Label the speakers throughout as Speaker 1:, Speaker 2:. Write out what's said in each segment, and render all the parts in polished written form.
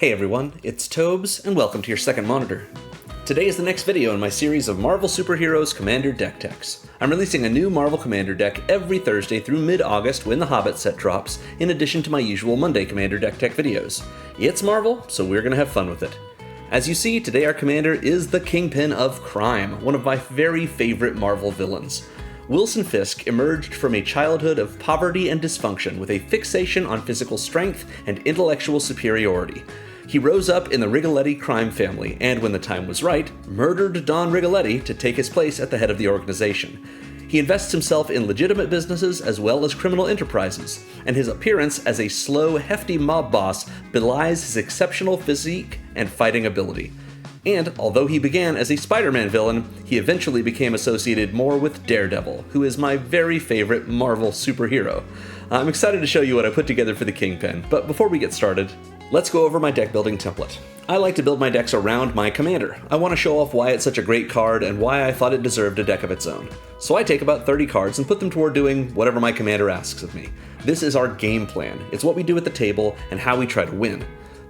Speaker 1: Hey everyone, it's Tobes, and welcome to your second monitor. Today is the next video in my series of Marvel Superheroes Commander deck techs. I'm releasing a new Marvel Commander deck every Thursday through mid-August when the Hobbit set drops, in addition to my usual Monday Commander deck tech videos. It's Marvel, so we're gonna have fun with it. As you see, today our commander is the Kingpin of Crime, one of my very favorite Marvel villains. Wilson Fisk emerged from a childhood of poverty and dysfunction with a fixation on physical strength and intellectual superiority. He rose up in the Rigoletti crime family and, when the time was right, murdered Don Rigoletti to take his place at the head of the organization. He invests himself in legitimate businesses as well as criminal enterprises, and his appearance as a slow, hefty mob boss belies his exceptional physique and fighting ability. And, although he began as a Spider-Man villain, he eventually became associated more with Daredevil, who is my very favorite Marvel superhero. I'm excited to show you what I put together for the Kingpin, but before we get started, let's go over my deck building template. I like to build my decks around my commander. I want to show off why it's such a great card and why I thought it deserved a deck of its own. So I take about 30 cards and put them toward doing whatever my commander asks of me. This is our game plan. It's what we do at the table and how we try to win.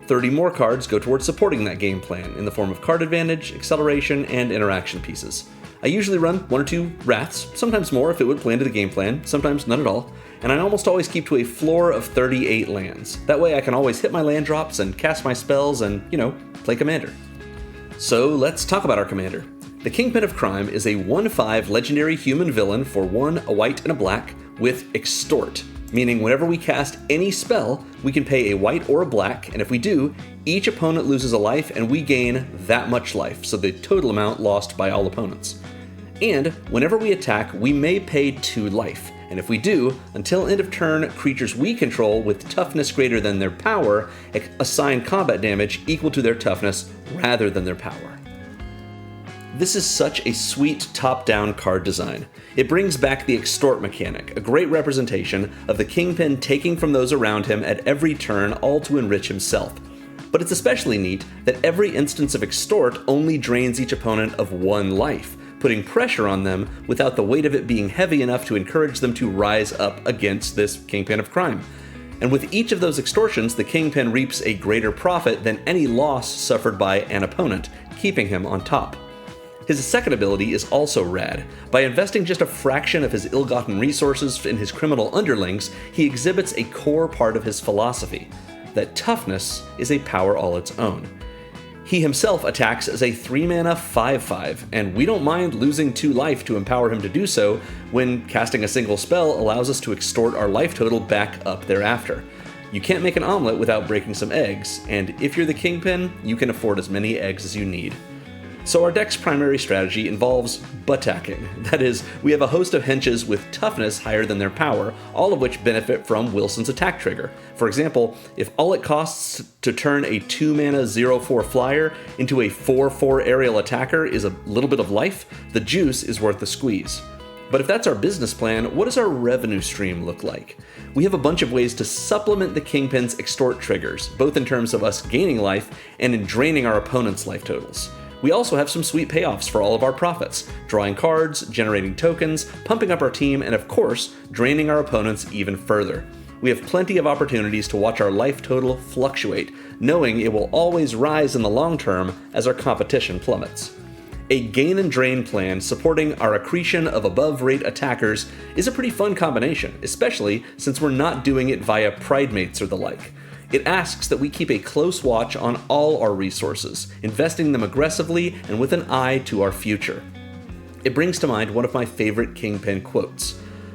Speaker 1: 30 more cards go towards supporting that game plan in the form of card advantage, acceleration, and interaction pieces. I usually run 1 or 2 Wraths, sometimes more if it would play into the game plan, sometimes none at all, and I almost always keep to a floor of 38 lands. That way I can always hit my land drops and cast my spells and, play commander. So let's talk about our commander. The Kingpin of Crime is a 1/5 legendary human villain for 1, a white, and a black, with Extort, meaning whenever we cast any spell, we can pay a white or a black, and if we do, each opponent loses a life and we gain that much life, so the total amount lost by all opponents. And whenever we attack, we may pay 2 life, and if we do, until end of turn, creatures we control with toughness greater than their power assign combat damage equal to their toughness rather than their power. This is such a sweet top-down card design. It brings back the Extort mechanic, a great representation of the Kingpin taking from those around him at every turn, all to enrich himself. But it's especially neat that every instance of Extort only drains each opponent of 1 life, putting pressure on them without the weight of it being heavy enough to encourage them to rise up against this Kingpin of Crime. And with each of those extortions, the Kingpin reaps a greater profit than any loss suffered by an opponent, keeping him on top. His second ability is also rad. By investing just a fraction of his ill-gotten resources in his criminal underlings, he exhibits a core part of his philosophy, that toughness is a power all its own. He himself attacks as a 3-mana 5/5, and we don't mind losing 2 life to empower him to do so when casting a single spell allows us to extort our life total back up thereafter. You can't make an omelet without breaking some eggs, and if you're the Kingpin, you can afford as many eggs as you need. So our deck's primary strategy involves buttacking. That is, we have a host of henches with toughness higher than their power, all of which benefit from Wilson's attack trigger. For example, if all it costs to turn a 2-mana 0/4 flyer into a 4/4 aerial attacker is a little bit of life, the juice is worth the squeeze. But if that's our business plan, what does our revenue stream look like? We have a bunch of ways to supplement the Kingpin's extort triggers, both in terms of us gaining life and in draining our opponent's life totals. We also have some sweet payoffs for all of our profits, drawing cards, generating tokens, pumping up our team, and of course, draining our opponents even further. We have plenty of opportunities to watch our life total fluctuate, knowing it will always rise in the long term as our competition plummets. A gain and drain plan supporting our accretion of above-rate attackers is a pretty fun combination, especially since we're not doing it via Pridemates or the like. It asks that we keep a close watch on all our resources, investing them aggressively and with an eye to our future. It brings to mind one of my favorite Kingpin quotes.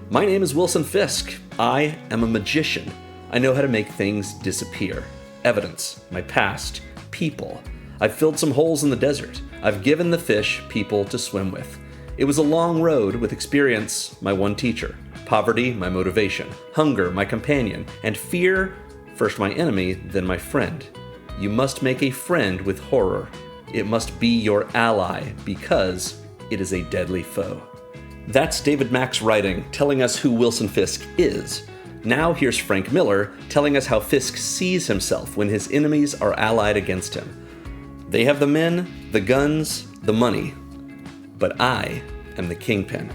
Speaker 1: "My name is Wilson Fisk. I am a magician. I know how to make things disappear. Evidence, my past, people. I've filled some holes in the desert. I've given the fish people to swim with. It was a long road with experience, my one teacher. Poverty, my motivation. Hunger, my companion. And fear, first my enemy, then my friend. You must make a friend with horror. It must be your ally, because it is a deadly foe." That's David Mack's writing, telling us who Wilson Fisk is. Now here's Frank Miller, telling us how Fisk sees himself when his enemies are allied against him. "They have the men, the guns, the money, but I am the Kingpin."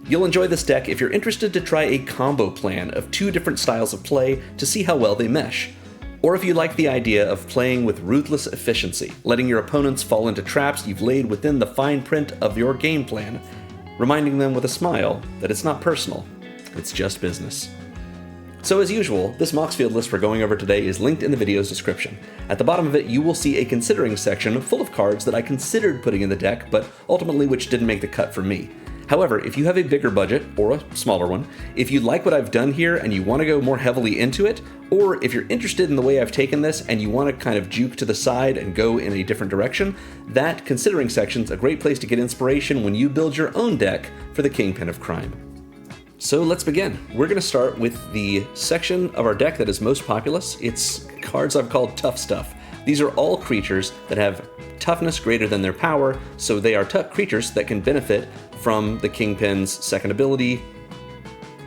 Speaker 1: You'll enjoy this deck if you're interested to try a combo plan of 2 different styles of play to see how well they mesh. Or if you like the idea of playing with ruthless efficiency, letting your opponents fall into traps you've laid within the fine print of your game plan, reminding them with a smile that it's not personal, it's just business. So as usual, this Moxfield list we're going over today is linked in the video's description. At the bottom of it, you will see a considering section full of cards that I considered putting in the deck, but ultimately which didn't make the cut for me. However, if you have a bigger budget, or a smaller one, if you like what I've done here and you want to go more heavily into it, or if you're interested in the way I've taken this and you want to kind of juke to the side and go in a different direction, that considering section's a great place to get inspiration when you build your own deck for the Kingpin of Crime. So let's begin. We're going to start with the section of our deck that is most populous. It's cards I've called Tough Stuff. These are all creatures that have toughness greater than their power, so they are tough creatures that can benefit from the Kingpin's second ability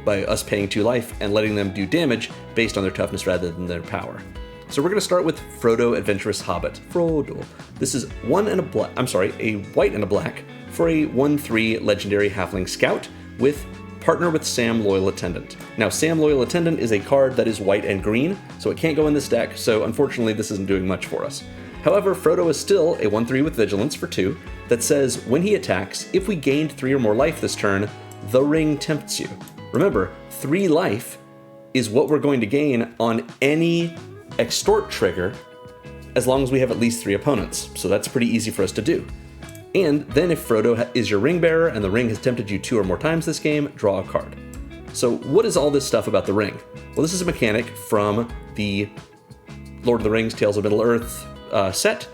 Speaker 1: by us paying 2 life and letting them do damage based on their toughness rather than their power. So we're going to start with Frodo Adventurous Hobbit. Frodo. This is a white and a black for a 1/3 legendary halfling scout with partner with Sam Loyal Attendant. Now, Sam Loyal Attendant is a card that is white and green, so it can't go in this deck, so unfortunately this isn't doing much for us. However, Frodo is still a 1/3 with Vigilance for 2 that says, when he attacks, if we gained 3 or more life this turn, the ring tempts you. Remember, 3 life is what we're going to gain on any extort trigger as long as we have at least 3 opponents, so that's pretty easy for us to do. And then if Frodo is your ring bearer and the ring has tempted you 2 or more times this game, draw a card. So what is all this stuff about the ring? Well, this is a mechanic from the Lord of the Rings Tales of Middle-earth set.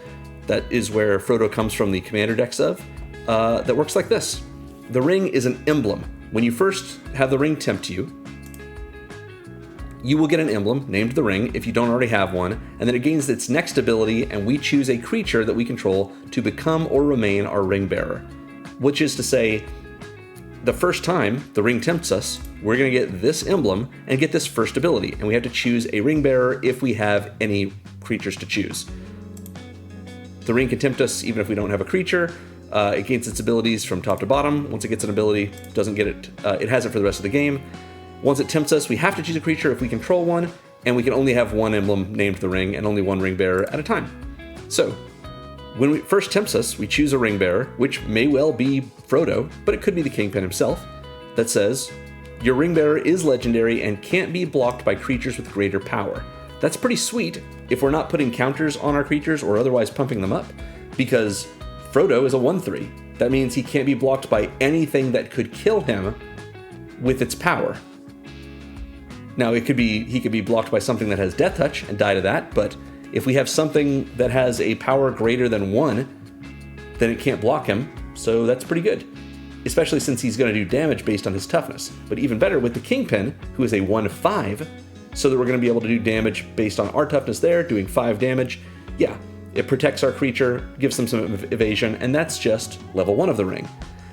Speaker 1: That is where Frodo comes from the commander decks of, that works like this. The ring is an emblem. When you first have the ring tempt you, you will get an emblem named the ring if you don't already have one, and then it gains its next ability, and we choose a creature that we control to become or remain our ring bearer. Which is to say, the first time the ring tempts us, we're going to get this emblem and get this first ability, and we have to choose a ring bearer if we have any creatures to choose. The ring can tempt us even if we don't have a creature. It gains its abilities from top to bottom. Once it gets an ability, doesn't get it, it has it for the rest of the game. Once it tempts us, we have to choose a creature if we control one, and we can only have one emblem named the ring and only one ring bearer at a time. So, when it first tempts us, we choose a ring bearer, which may well be Frodo, but it could be the Kingpin himself, that says, your ring bearer is legendary and can't be blocked by creatures with greater power. That's pretty sweet if we're not putting counters on our creatures or otherwise pumping them up, because Frodo is a 1/3. That means he can't be blocked by anything that could kill him with its power. Now, he could be blocked by something that has Death Touch and die to that, but if we have something that has a power greater than 1, then it can't block him, so that's pretty good. Especially since he's going to do damage based on his toughness. But even better with the Kingpin, who is a 1/5, so that we're going to be able to do damage based on our toughness there, doing 5 damage. Yeah, it protects our creature, gives them some evasion, and that's just level 1 of the ring.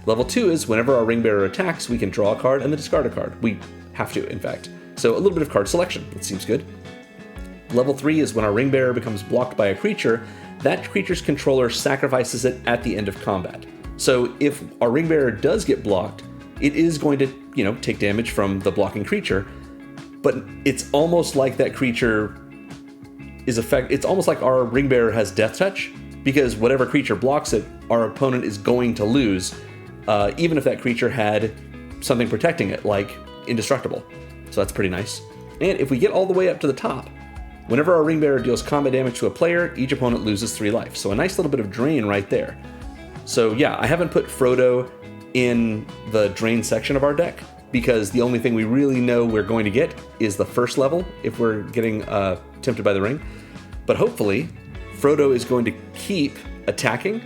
Speaker 1: Level 2 is whenever our ring bearer attacks, we can draw a card and then discard a card. We have to, in fact. So a little bit of card selection, it seems good. Level 3 is when our ring bearer becomes blocked by a creature, that creature's controller sacrifices it at the end of combat. So if our ring bearer does get blocked, it is going to, take damage from the blocking creature, but it's almost like that creature it's almost like our ring bearer has Death Touch, because whatever creature blocks it, our opponent is going to lose, even if that creature had something protecting it, like Indestructible. So that's pretty nice. And if we get all the way up to the top, whenever our ring bearer deals combat damage to a player, each opponent loses 3 life. So a nice little bit of drain right there. So yeah, I haven't put Frodo in the drain section of our deck, because the only thing we really know we're going to get is the first level if we're getting tempted by the ring. But hopefully, Frodo is going to keep attacking.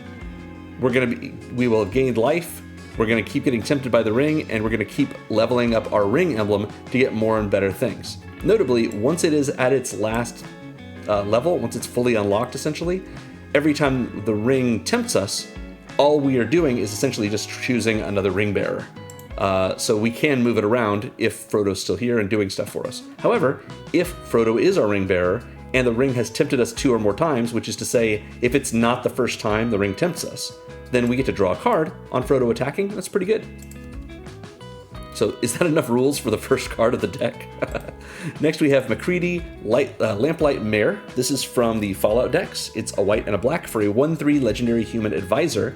Speaker 1: We will have gained life. We're going to keep getting tempted by the ring, and we're going to keep leveling up our ring emblem to get more and better things. Notably, once it is at its last level, once it's fully unlocked essentially, every time the ring tempts us, all we are doing is essentially just choosing another ring bearer. So we can move it around if Frodo's still here and doing stuff for us. However, if Frodo is our ring bearer and the ring has tempted us 2 or more times, which is to say, if it's not the first time the ring tempts us, then we get to draw a card on Frodo attacking. That's pretty good. So is that enough rules for the first card of the deck? Next we have McCready Lamplight Mare. This is from the Fallout decks. It's a white and a black for a 1/3 legendary human advisor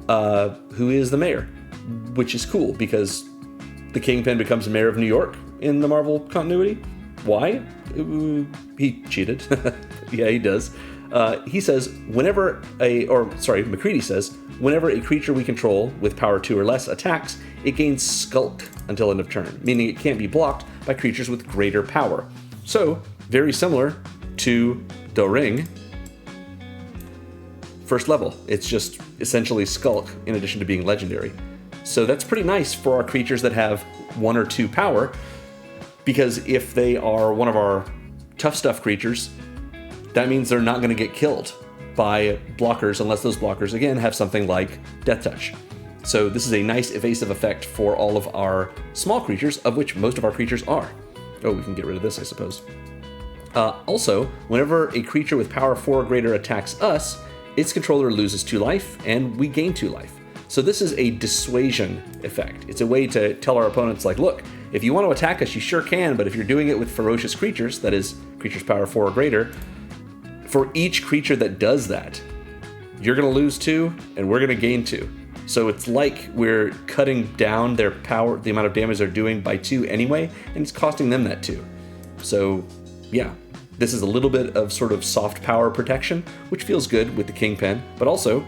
Speaker 1: who is the mayor, which is cool because the Kingpin becomes mayor of New York in the Marvel continuity. Why? He cheated. Yeah, he does. He says, McCready says, whenever a creature we control with power 2 or less attacks, it gains Skulk until end of turn, meaning it can't be blocked by creatures with greater power. So, very similar to the Ring. First level, it's just essentially Skulk in addition to being legendary. So that's pretty nice for our creatures that have 1 or 2 power, because if they are one of our tough stuff creatures, that means they're not going to get killed by blockers unless those blockers, again, have something like Death Touch. So this is a nice evasive effect for all of our small creatures, of which most of our creatures are. Oh, we can get rid of this, I suppose. Also, whenever a creature with power 4 or greater attacks us, its controller loses 2 life, and we gain 2 life. So this is a dissuasion effect. It's a way to tell our opponents, like, look, if you want to attack us, you sure can, but if you're doing it with ferocious creatures, that is, creatures power 4 or greater, for each creature that does that, you're going to lose 2, and we're going to gain 2. So it's like we're cutting down their power, the amount of damage they're doing by 2 anyway, and it's costing them that 2. So, yeah, this is a little bit of sort of soft power protection, which feels good with the Kingpin, but also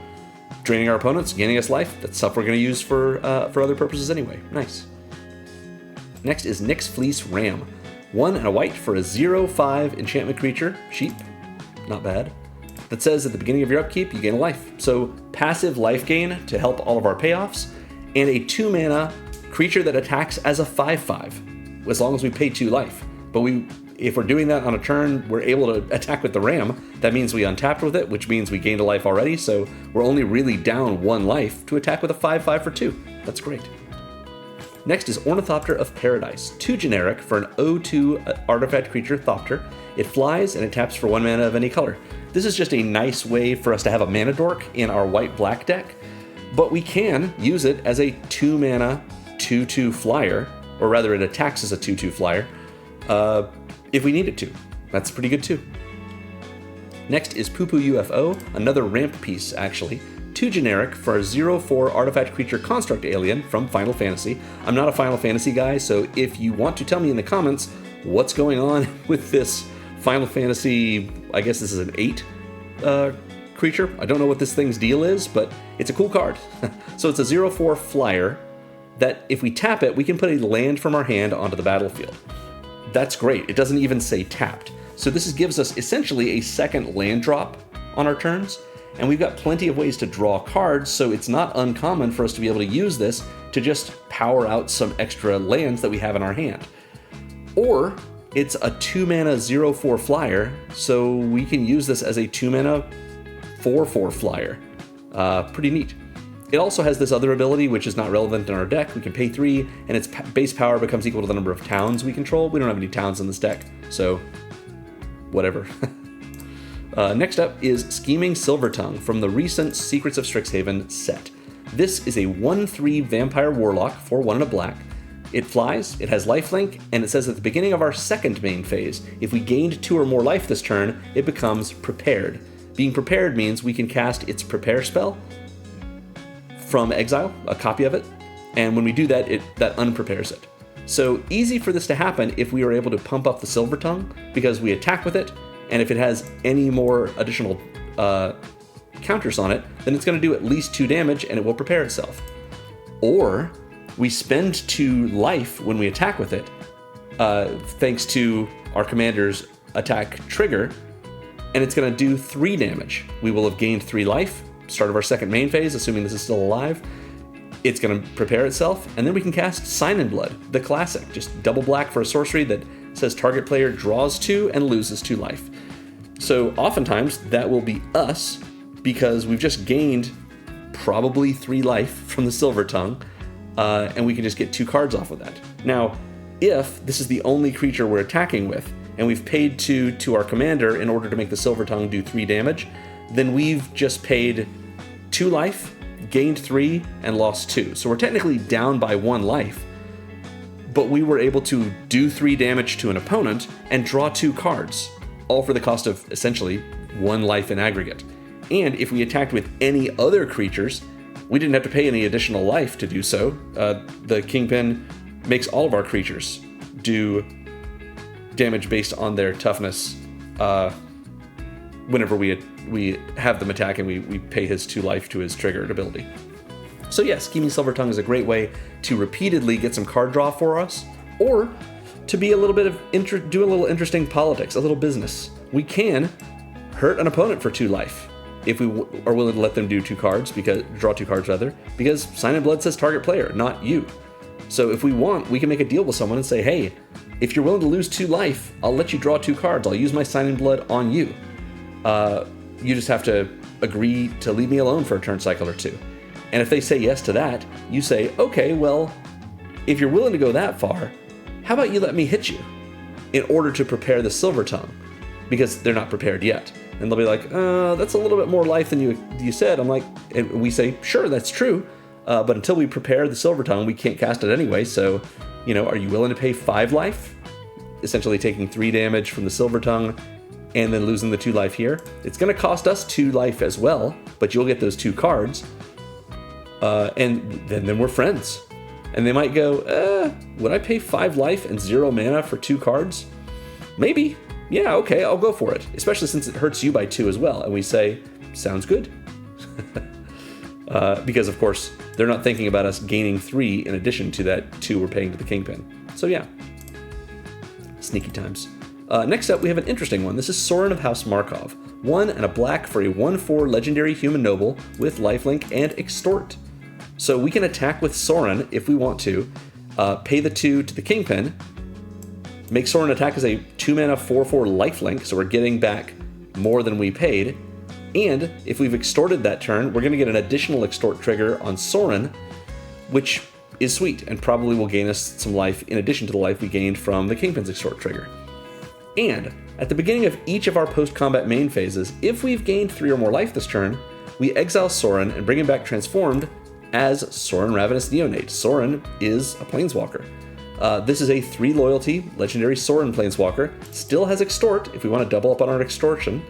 Speaker 1: draining our opponents, gaining us life. That's stuff we're going to use for other purposes anyway. Nice. Next is Nyx Fleece Ram. 1 and a white for a 0/5 enchantment creature, sheep. Not bad. That says at the beginning of your upkeep, you gain a life. So passive life gain to help all of our payoffs, and a 2 mana creature that attacks as a 5/5, as long as we pay 2 life. But if we're doing that on a turn, we're able to attack with the ram. That means we untapped with it, which means we gained a life already, so we're only really down 1 life to attack with a 5/5 for 2. That's great. Next is Ornithopter of Paradise. 2 generic for an 0/2 artifact creature, Thopter. It flies and it taps for 1 mana of any color. This is just a nice way for us to have a mana dork in our white-black deck, but we can use it as a 2 mana 2/2 flyer, or rather it attacks as a 2/2 flyer, if we need it to. That's pretty good too. Next is Poo Poo UFO, another ramp piece actually. 2 generic for a 0/4 artifact creature construct alien from Final Fantasy. I'm not a Final Fantasy guy, so if you want to tell me in the comments what's going on with this Final Fantasy, I guess this is an 8 creature. I don't know what this thing's deal is, but it's a cool card. So it's a 0/4 flyer that if we tap it, we can put a land from our hand onto the battlefield. That's great. It doesn't even say tapped. So this gives us essentially a second land drop on our turns, and we've got plenty of ways to draw cards, so it's not uncommon for us to be able to use this to just power out some extra lands that we have in our hand. Or it's a 2 mana 0/4 flyer, so we can use this as a 2 mana 4/4 flyer. Pretty neat. It also has this other ability, which is not relevant in our deck. We can pay 3, and its base power becomes equal to the number of towns we control. We don't have any towns in this deck, so whatever. Next up is Scheming Silvertongue from the recent Secrets of Strixhaven set. This is a 1/3 Vampire Warlock for 1 and a black. It flies, it has lifelink, and it says at the beginning of our second main phase, if we gained 2 or more life this turn, it becomes prepared. Being prepared means we can cast its prepare spell from exile, a copy of it, and when we do that, that unprepares it. So easy for this to happen if we are able to pump up the Silvertongue, because we attack with it, and if it has any more additional counters on it, then it's going to do at least 2 damage and it will prepare itself. Or we spend 2 life when we attack with it, thanks to our commander's attack trigger, and it's going to do 3 damage. We will have gained 3 life, start of our second main phase, assuming this is still alive. It's going to prepare itself, and then we can cast Sign in Blood, the classic, just double black for a sorcery that says target player draws 2 and loses 2 life. So oftentimes that will be us, because we've just gained probably 3 life from the Silvertongue, and we can just get 2 cards off of that. Now, if this is the only creature we're attacking with, and we've paid 2 to our commander in order to make the Silvertongue do 3 damage, then we've just paid 2 life, gained 3, and lost 2. So we're technically down by 1 life, but we were able to do 3 damage to an opponent and draw 2 cards, all for the cost of essentially 1 life in aggregate. And if we attacked with any other creatures, we didn't have to pay any additional life to do so. The Kingpin makes all of our creatures do damage based on their toughness whenever we have them attack, and we pay his 2 life to his triggered ability. So yeah, Scheming Silver Tongue is a great way to repeatedly get some card draw for us, or to be a little bit of do a little interesting politics, a little business. We can hurt an opponent for 2 life if we are willing to let them do 2 cards, draw 2 cards rather, because Sign in Blood says target player, not you. So if we want, we can make a deal with someone and say, hey, if you're willing to lose 2 life, I'll let you draw 2 cards. I'll use my Sign in Blood on you. You just have to agree to leave me alone for a turn cycle or 2. And if they say yes to that, you say, okay, well, if you're willing to go that far, how about you let me hit you in order to prepare the Silver Tongue? Because they're not prepared yet. And they'll be like, that's a little bit more life than you said. I'm like, and we say, sure, that's true. But until we prepare the Silver Tongue, we can't cast it anyway. So, are you willing to pay 5 life? Essentially taking 3 damage from the Silver Tongue and then losing the 2 life here. It's going to cost us 2 life as well, but you'll get those 2 cards. And then we're friends. And they might go, would I pay 5 life and 0 mana for 2 cards? Maybe. Yeah, okay, I'll go for it. Especially since it hurts you by 2 as well. And we say, sounds good. Because, of course, they're not thinking about us gaining 3 in addition to that 2 we're paying to the Kingpin. So yeah, sneaky times. Next up, we have an interesting one. This is Sorin of House Markov. 1 and a black for a 1/4 legendary human noble with lifelink and extort. So we can attack with Sorin if we want to, pay the 2 to the Kingpin, make Sorin attack as a 2 mana 4/4 lifelink, so we're getting back more than we paid. And if we've extorted that turn, we're going to get an additional extort trigger on Sorin, which is sweet and probably will gain us some life in addition to the life we gained from the Kingpin's extort trigger. And at the beginning of each of our post-combat main phases, if we've gained 3 or more life this turn, we exile Sorin and bring him back transformed as Sorin Ravenous Neonate. Sorin is a Planeswalker. This is a 3 loyalty legendary Sorin Planeswalker. Still has extort if we want to double up on our extortion.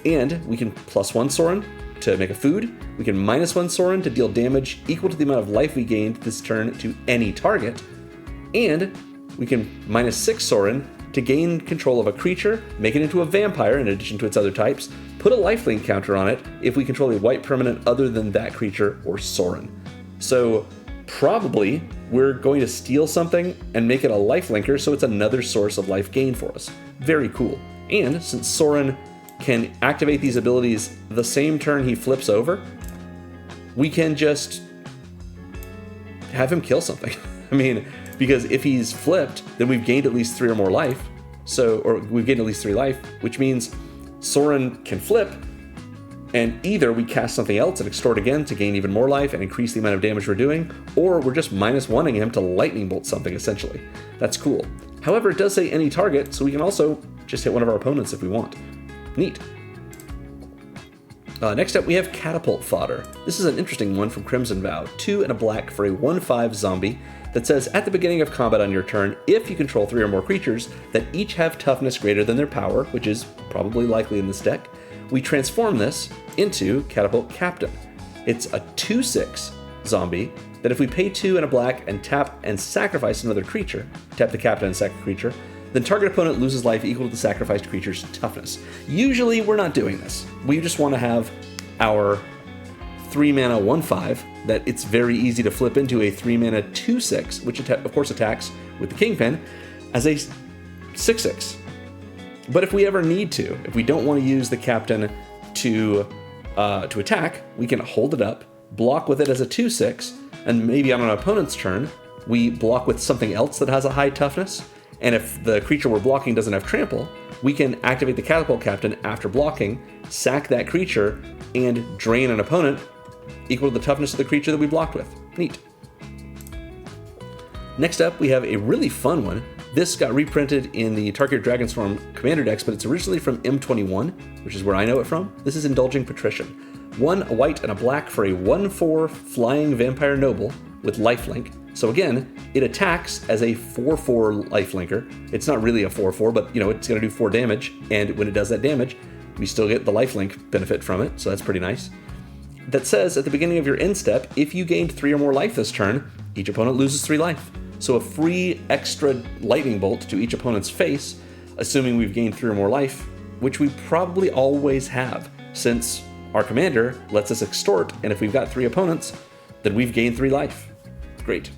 Speaker 1: And we can +1 Sorin to make a food. We can -1 Sorin to deal damage equal to the amount of life we gained this turn to any target. And we can -6 Sorin to gain control of a creature, make it into a vampire in addition to its other types, put a lifelink counter on it if we control a white permanent other than that creature or Sorin. So probably we're going to steal something and make it a lifelinker, so it's another source of life gain for us. Very cool. And since Sorin can activate these abilities the same turn he flips over, we can just have him kill something. I mean, because if he's flipped, then we've gained at least 3 or more life. Or we've gained at least 3 life, which means Sorin can flip, and either we cast something else and extort again to gain even more life and increase the amount of damage we're doing, or we're just -1ing him to lightning bolt something, essentially. That's cool. However, it does say any target, so we can also just hit one of our opponents if we want. Neat. Next up, we have Catapult Fodder. This is an interesting one from Crimson Vow. 2 and a black for a 1/5 zombie that says, at the beginning of combat on your turn, if you control 3 or more creatures that each have toughness greater than their power, which is probably likely in this deck, we transform this into Catapult Captain. It's a 2/6 zombie that if we pay 2 and a black and tap and sacrifice another creature, tap the captain and sack a creature, then target opponent loses life equal to the sacrificed creature's toughness. Usually we're not doing this. We just want to have our 3 mana 1/5 that it's very easy to flip into a 3 mana 2/6, which of course attacks with the Kingpin, as a 6/6. But if we ever need to, if we don't want to use the captain to attack, we can hold it up, block with it as a 2/6, and maybe on an opponent's turn, we block with something else that has a high toughness. And if the creature we're blocking doesn't have trample, we can activate the Catapult Captain after blocking, sack that creature, and drain an opponent equal to the toughness of the creature that we blocked with. Neat. Next up, we have a really fun one. This got reprinted in the Tarkir Dragonstorm Commander decks, but it's originally from M21, which is where I know it from. This is Indulging Patrician. 1 a white and a black for a 1/4 flying vampire noble with lifelink So again, it attacks as a 4/4 lifelinker. It's not really a 4/4, but it's going to do 4 damage, and when it does that damage, we still get the lifelink benefit from it, so that's pretty nice. That says at the beginning of your end step, if you gained 3 or more life this turn, each opponent loses 3 life. So a free extra lightning bolt to each opponent's face, assuming we've gained 3 or more life, which we probably always have, since our commander lets us extort, and if we've got 3 opponents, then we've gained 3 life. Great.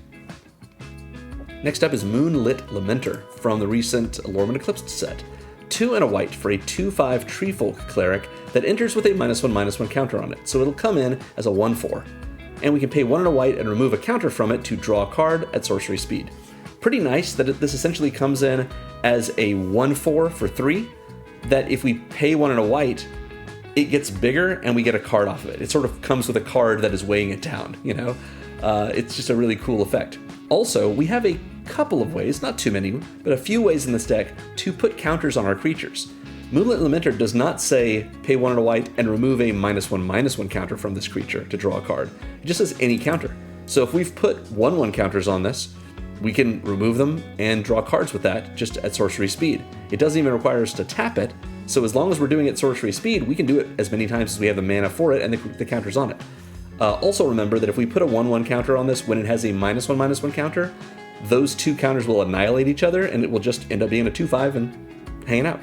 Speaker 1: Next up is Moonlit Lamenter from the recent Lorman Eclipsed set. 2 and a white for a 2/5 Treefolk Cleric that enters with a -1/-1 counter on it, so it'll come in as a 1/4. And we can pay 1 and a white and remove a counter from it to draw a card at sorcery speed. Pretty nice that this essentially comes in as a 1/4 for 3, that if we pay 1 and a white, it gets bigger and we get a card off of it. It sort of comes with a card that is weighing it down, It's just a really cool effect. Also, we have a couple of ways, not too many, but a few ways in this deck to put counters on our creatures. Moonlit Lamenter does not say pay 1 and a white and remove a -1/-1 counter from this creature to draw a card. It just says any counter. So if we've put 1/1 counters on this, we can remove them and draw cards with that just at sorcery speed. It doesn't even require us to tap it, so as long as we're doing it at sorcery speed, we can do it as many times as we have the mana for it and the counters on it. Also remember that if we put a 1/1 counter on this when it has a -1/-1 counter, those 2 counters will annihilate each other and it will just end up being a 2/5 and hanging out.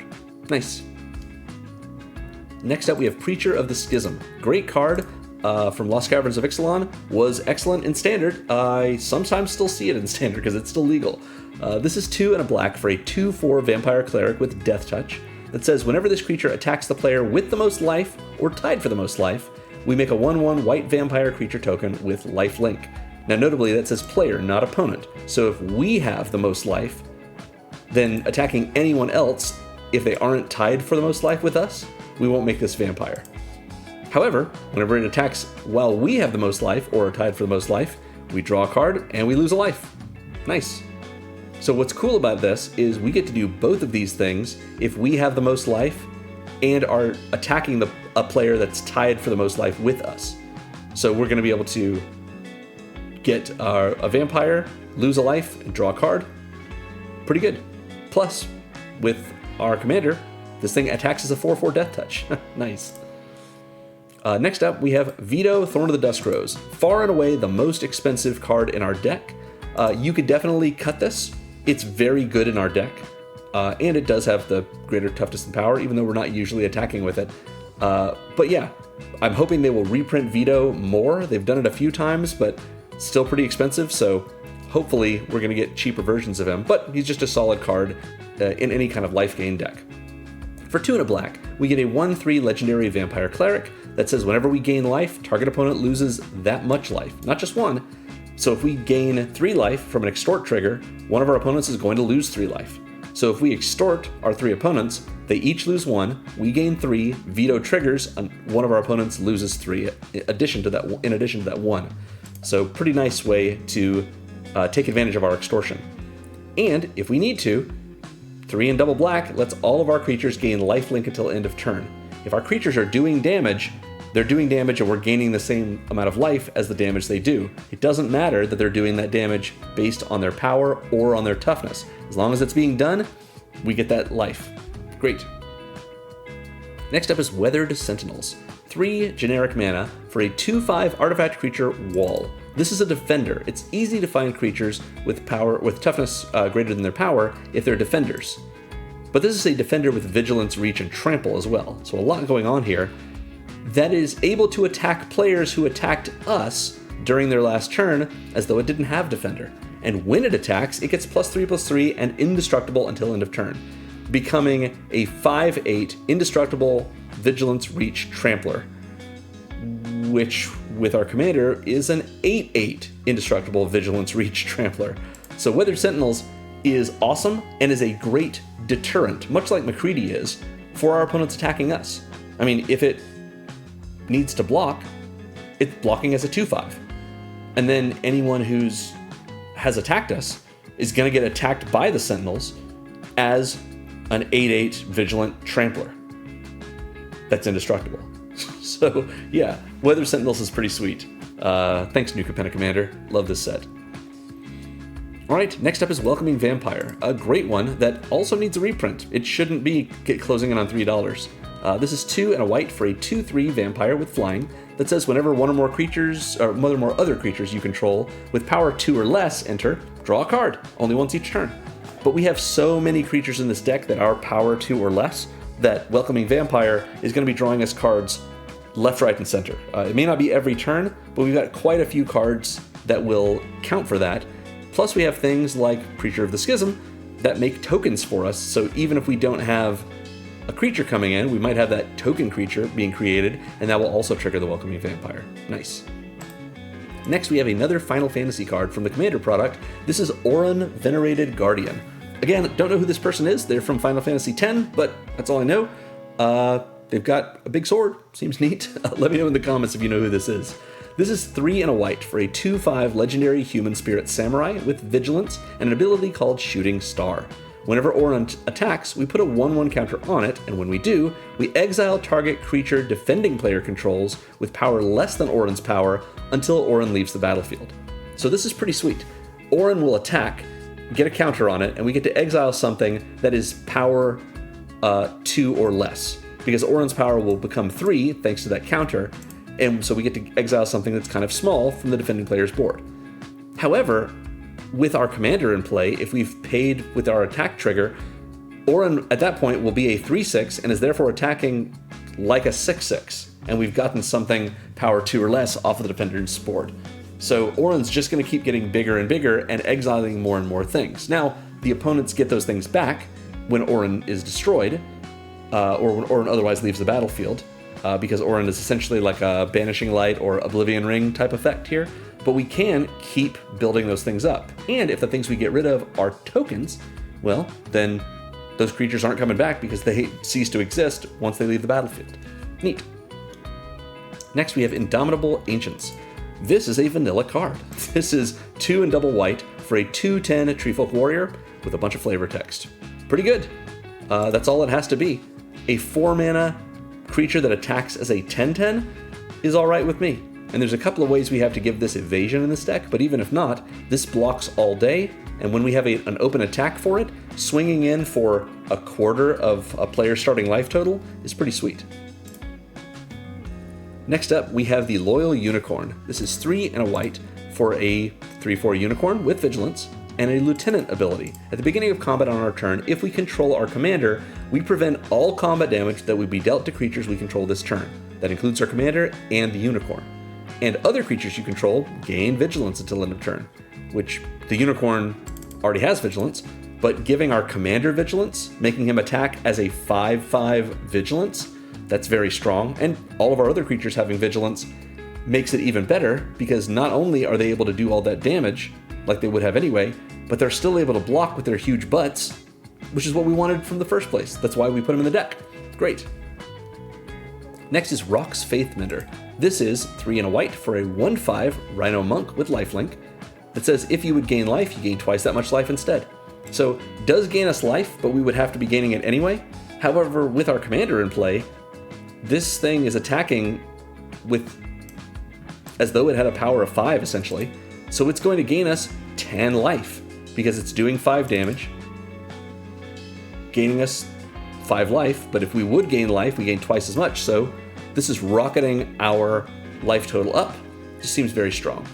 Speaker 1: Nice. Next up we have Preacher of the Schism. Great card from Lost Caverns of Ixalan. Was excellent in Standard. I sometimes still see it in Standard because it's still legal. This is 2 and a black for a 2/4 Vampire Cleric with Death Touch that says whenever this creature attacks the player with the most life or tied for the most life, we make a 1/1 white vampire creature token with lifelink. Now notably that says player, not opponent. So if we have the most life, then attacking anyone else, if they aren't tied for the most life with us, we won't make this vampire. However, whenever it attacks while we have the most life or are tied for the most life, we draw a card and we lose a life. Nice. So what's cool about this is we get to do both of these things if we have the most life and are attacking a player that's tied for the most life with us. So we're going to be able to get a vampire, lose a life, and draw a card. Pretty good. Plus, with our commander, this thing attacks as a 4/4 Death Touch. Nice. Next up, we have Vito, Thorn of the Duskrose. Far and away the most expensive card in our deck. You could definitely cut this. It's very good in our deck. And it does have the greater toughness and power, even though we're not usually attacking with it. But yeah, I'm hoping they will reprint Vito more. They've done it a few times, but still pretty expensive, so hopefully we're going to get cheaper versions of him. But he's just a solid card in any kind of Lifegain deck. For 2 and a black, we get a 1/3 Legendary Vampire Cleric that says whenever we gain life, target opponent loses that much life, not just 1. So if we gain 3 life from an extort trigger, one of our opponents is going to lose 3 life. So if we extort our 3 opponents, they each lose 1, we gain 3, Vito triggers, and one of our opponents loses 3 in addition to that 1. So pretty nice way to take advantage of our extortion. And if we need to, 3 and double black lets all of our creatures gain lifelink until end of turn. If our creatures are doing damage, they're doing damage and we're gaining the same amount of life as the damage they do. It doesn't matter that they're doing that damage based on their power or on their toughness. As long as it's being done, we get that life. Great. Next up is Weathered Sentinels. 3 generic mana for a 2/5 artifact creature wall. This is a defender. It's easy to find creatures with toughness greater than their power if they're defenders. But this is a defender with vigilance, reach, and trample as well. So a lot going on here. That is able to attack players who attacked us during their last turn as though it didn't have defender. And when it attacks, it gets +3/+3 and indestructible until end of turn, becoming a 5/8 indestructible vigilance, reach, trampler, which with our commander is an 8/8 indestructible vigilance, reach, trampler. So Weathered Sentinels is awesome and is a great deterrent, much like McCready is, for our opponents attacking us. I mean, if it needs to block, it's blocking as a 2/5. And then anyone has attacked us is going to get attacked by the Sentinels as an 8/8 vigilant trampler that's indestructible. So yeah, Weathered Sentinels is pretty sweet. Thanks, New Capenna Commander. Love this set. Alright, next up is Welcoming Vampire, a great one that also needs a reprint. It shouldn't be closing in on $3. This is 2 and a white for a 2/3 vampire with flying that says whenever one or more other creatures you control with power 2 or less enter, draw a card, only once each turn. But we have so many creatures in this deck that are power 2 or less that Welcoming Vampire is going to be drawing us cards left, right, and center. It may not be every turn, but we've got quite a few cards that will count for that. Plus we have things like Creature of the Schism that make tokens for us, so even if we don't have a creature coming in, we might have that token creature being created, and that will also trigger the Welcoming Vampire. Nice. Next we have another Final Fantasy card from the Commander product. This is Orin, Venerated Guardian. Again, don't know who this person is. They're from Final Fantasy X, but that's all I know. They've got a big sword. Seems neat. Let me know in the comments if you know who this is. This is 3 and a white for a 2/5 legendary human spirit samurai with vigilance and an ability called Shooting Star. Whenever Orin attacks, we put a 1/1 counter on it, and when we do, we exile target creature defending player controls with power less than Orin's power until Orin leaves the battlefield. So this is pretty sweet. Orin will attack, get a counter on it, and we get to exile something that is power 2 or less, because Orin's power will become 3 thanks to that counter, and so we get to exile something that's kind of small from the defending player's board. However, with our commander in play, if we've paid with our attack trigger, Orin at that point will be a 3/6 and is therefore attacking like a 6/6, and we've gotten something power 2 or less off of the defender's board. So Orin's just going to keep getting bigger and bigger and exiling more and more things. Now, the opponents get those things back when Orin is destroyed, or when Orin otherwise leaves the battlefield, because Orin is essentially like a Banishing Light or Oblivion Ring type effect here. But we can keep building those things up. And if the things we get rid of are tokens, well, then those creatures aren't coming back because they cease to exist once they leave the battlefield. Neat. Next we have Indomitable Ancients. This is a vanilla card. This is 2 and double white for a 2/10 Treefolk Warrior with a bunch of flavor text. Pretty good. That's all it has to be. A 4-mana creature that attacks as a 10/10 is alright with me. And there's a couple of ways we have to give this evasion in this deck, but even if not, this blocks all day, and when we have an open attack for it, swinging in for a quarter of a player's starting life total is pretty sweet. Next up, we have the Loyal Unicorn. This is 3 and a white for a 3/4 unicorn with vigilance and a lieutenant ability. At the beginning of combat on our turn, if we control our commander, we prevent all combat damage that would be dealt to creatures we control this turn. That includes our commander and the unicorn. And other creatures you control gain vigilance until end of turn, which the unicorn already has vigilance, but giving our commander vigilance, making him attack as a 5/5 vigilance, that's very strong. And all of our other creatures having vigilance makes it even better, because not only are they able to do all that damage, like they would have anyway, but they're still able to block with their huge butts, which is what we wanted from the first place. That's why we put them in the deck. Great. Next is Rock's Faithmender. This is 3 and a white for a 1/5 Rhino Monk with lifelink that says if you would gain life, you gain twice that much life instead. So does gain us life, but we would have to be gaining it anyway. However, with our commander in play, this thing is attacking with as though it had a power of 5 essentially. So it's going to gain us 10 life because it's doing 5 damage, gaining us 5 life, but if we would gain life, we gain twice as much. So this is rocketing our life total up. Just seems very strong.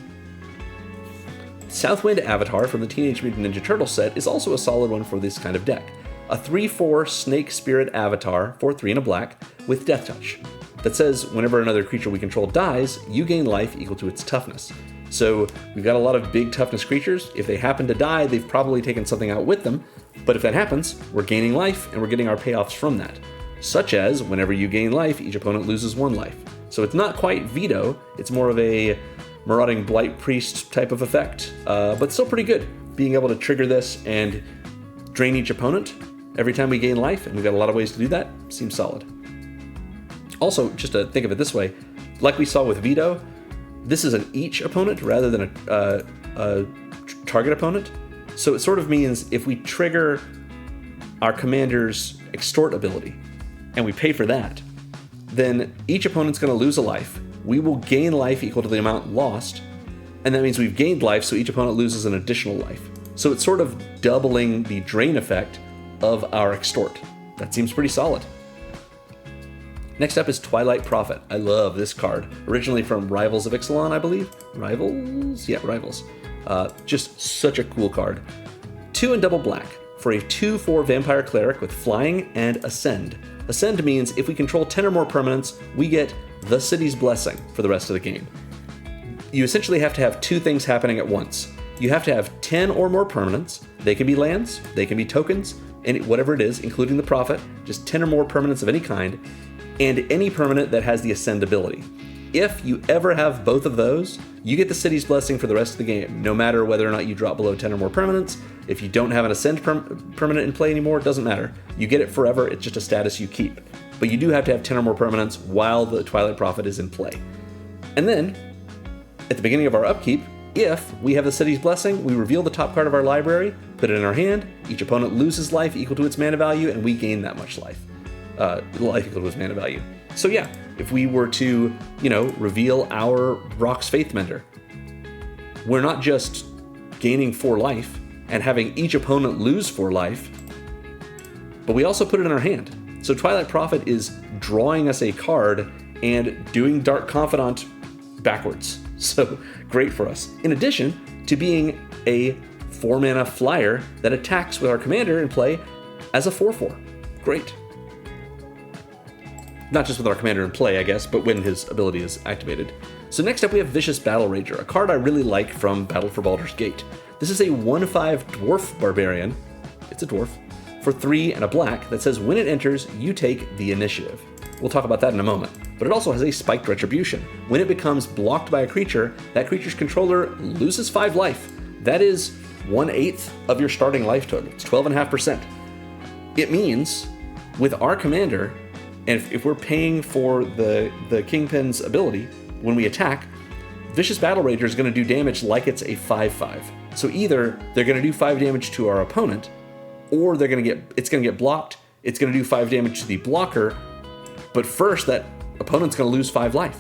Speaker 1: Southwind Avatar from the Teenage Mutant Ninja Turtles set is also a solid one for this kind of deck. A 3/4 Snake Spirit Avatar for 3 and a black with Death Touch that says whenever another creature we control dies, you gain life equal to its toughness. So we've got a lot of big toughness creatures. If they happen to die, they've probably taken something out with them. But if that happens, we're gaining life and we're getting our payoffs from that. Such as whenever you gain life, each opponent loses 1 life. So it's not quite veto, it's more of a Marauding Blight Priest type of effect, but still pretty good. Being able to trigger this and drain each opponent every time we gain life, and we've got a lot of ways to do that, seems solid. Also, just to think of it this way, like we saw with veto, this is an each opponent rather than a target opponent. So it sort of means if we trigger our commander's extort ability, and we pay for that, then each opponent's going to lose a life. We will gain life equal to the amount lost, and that means we've gained life, so each opponent loses an additional life. So it's sort of doubling the drain effect of our extort. That seems pretty solid. Next up is Twilight Prophet. I love this card. Originally from Rivals of Ixalan, I believe. Rivals? Yeah, Rivals. Just such a cool card. 2 and double black for a 2/4 Vampire Cleric with Flying and Ascend. Ascend means if we control 10 or more permanents, we get the City's Blessing for the rest of the game. You essentially have to have 2 things happening at once. You have to have 10 or more permanents. They can be lands, they can be tokens, and whatever it is, including the Prophet, just 10 or more permanents of any kind, and any permanent that has the Ascend ability. If you ever have both of those, you get the City's Blessing for the rest of the game, no matter whether or not you drop below 10 or more permanents. If you don't have an Ascend permanent in play anymore, it doesn't matter. You get it forever, it's just a status you keep. But you do have to have 10 or more permanents while the Twilight Prophet is in play. And then, at the beginning of our upkeep, if we have the City's Blessing, we reveal the top card of our library, put it in our hand, each opponent loses life equal to its mana value, and we gain that much life. Life equal to its mana value. So yeah, if we were to, reveal our Rock's Faithmender, we're not just gaining 4 life and having each opponent lose 4 life, but we also put it in our hand. So Twilight Prophet is drawing us a card and doing Dark Confidant backwards. So great for us. In addition to being a 4-mana flyer that attacks with our commander in play as a 4/4. Great. Not just with our commander in play, I guess, but when his ability is activated. So next up we have Vicious Battle Rager, a card I really like from Battle for Baldur's Gate. This is a 1/5 Dwarf Barbarian, it's a dwarf, for 3 and a black that says when it enters, you take the initiative. We'll talk about that in a moment. But it also has a Spiked Retribution. When it becomes blocked by a creature, that creature's controller loses 5 life. That is 1/8 of your starting life total. It's 12.5%. It means with our commander, and if we're paying for the Kingpin's ability, when we attack, Vicious Battle Rager is going to do damage like it's a 5/5. So either they're going to do 5 damage to our opponent, or it's going to get blocked, it's going to do 5 damage to the blocker, but first that opponent's going to lose 5 life.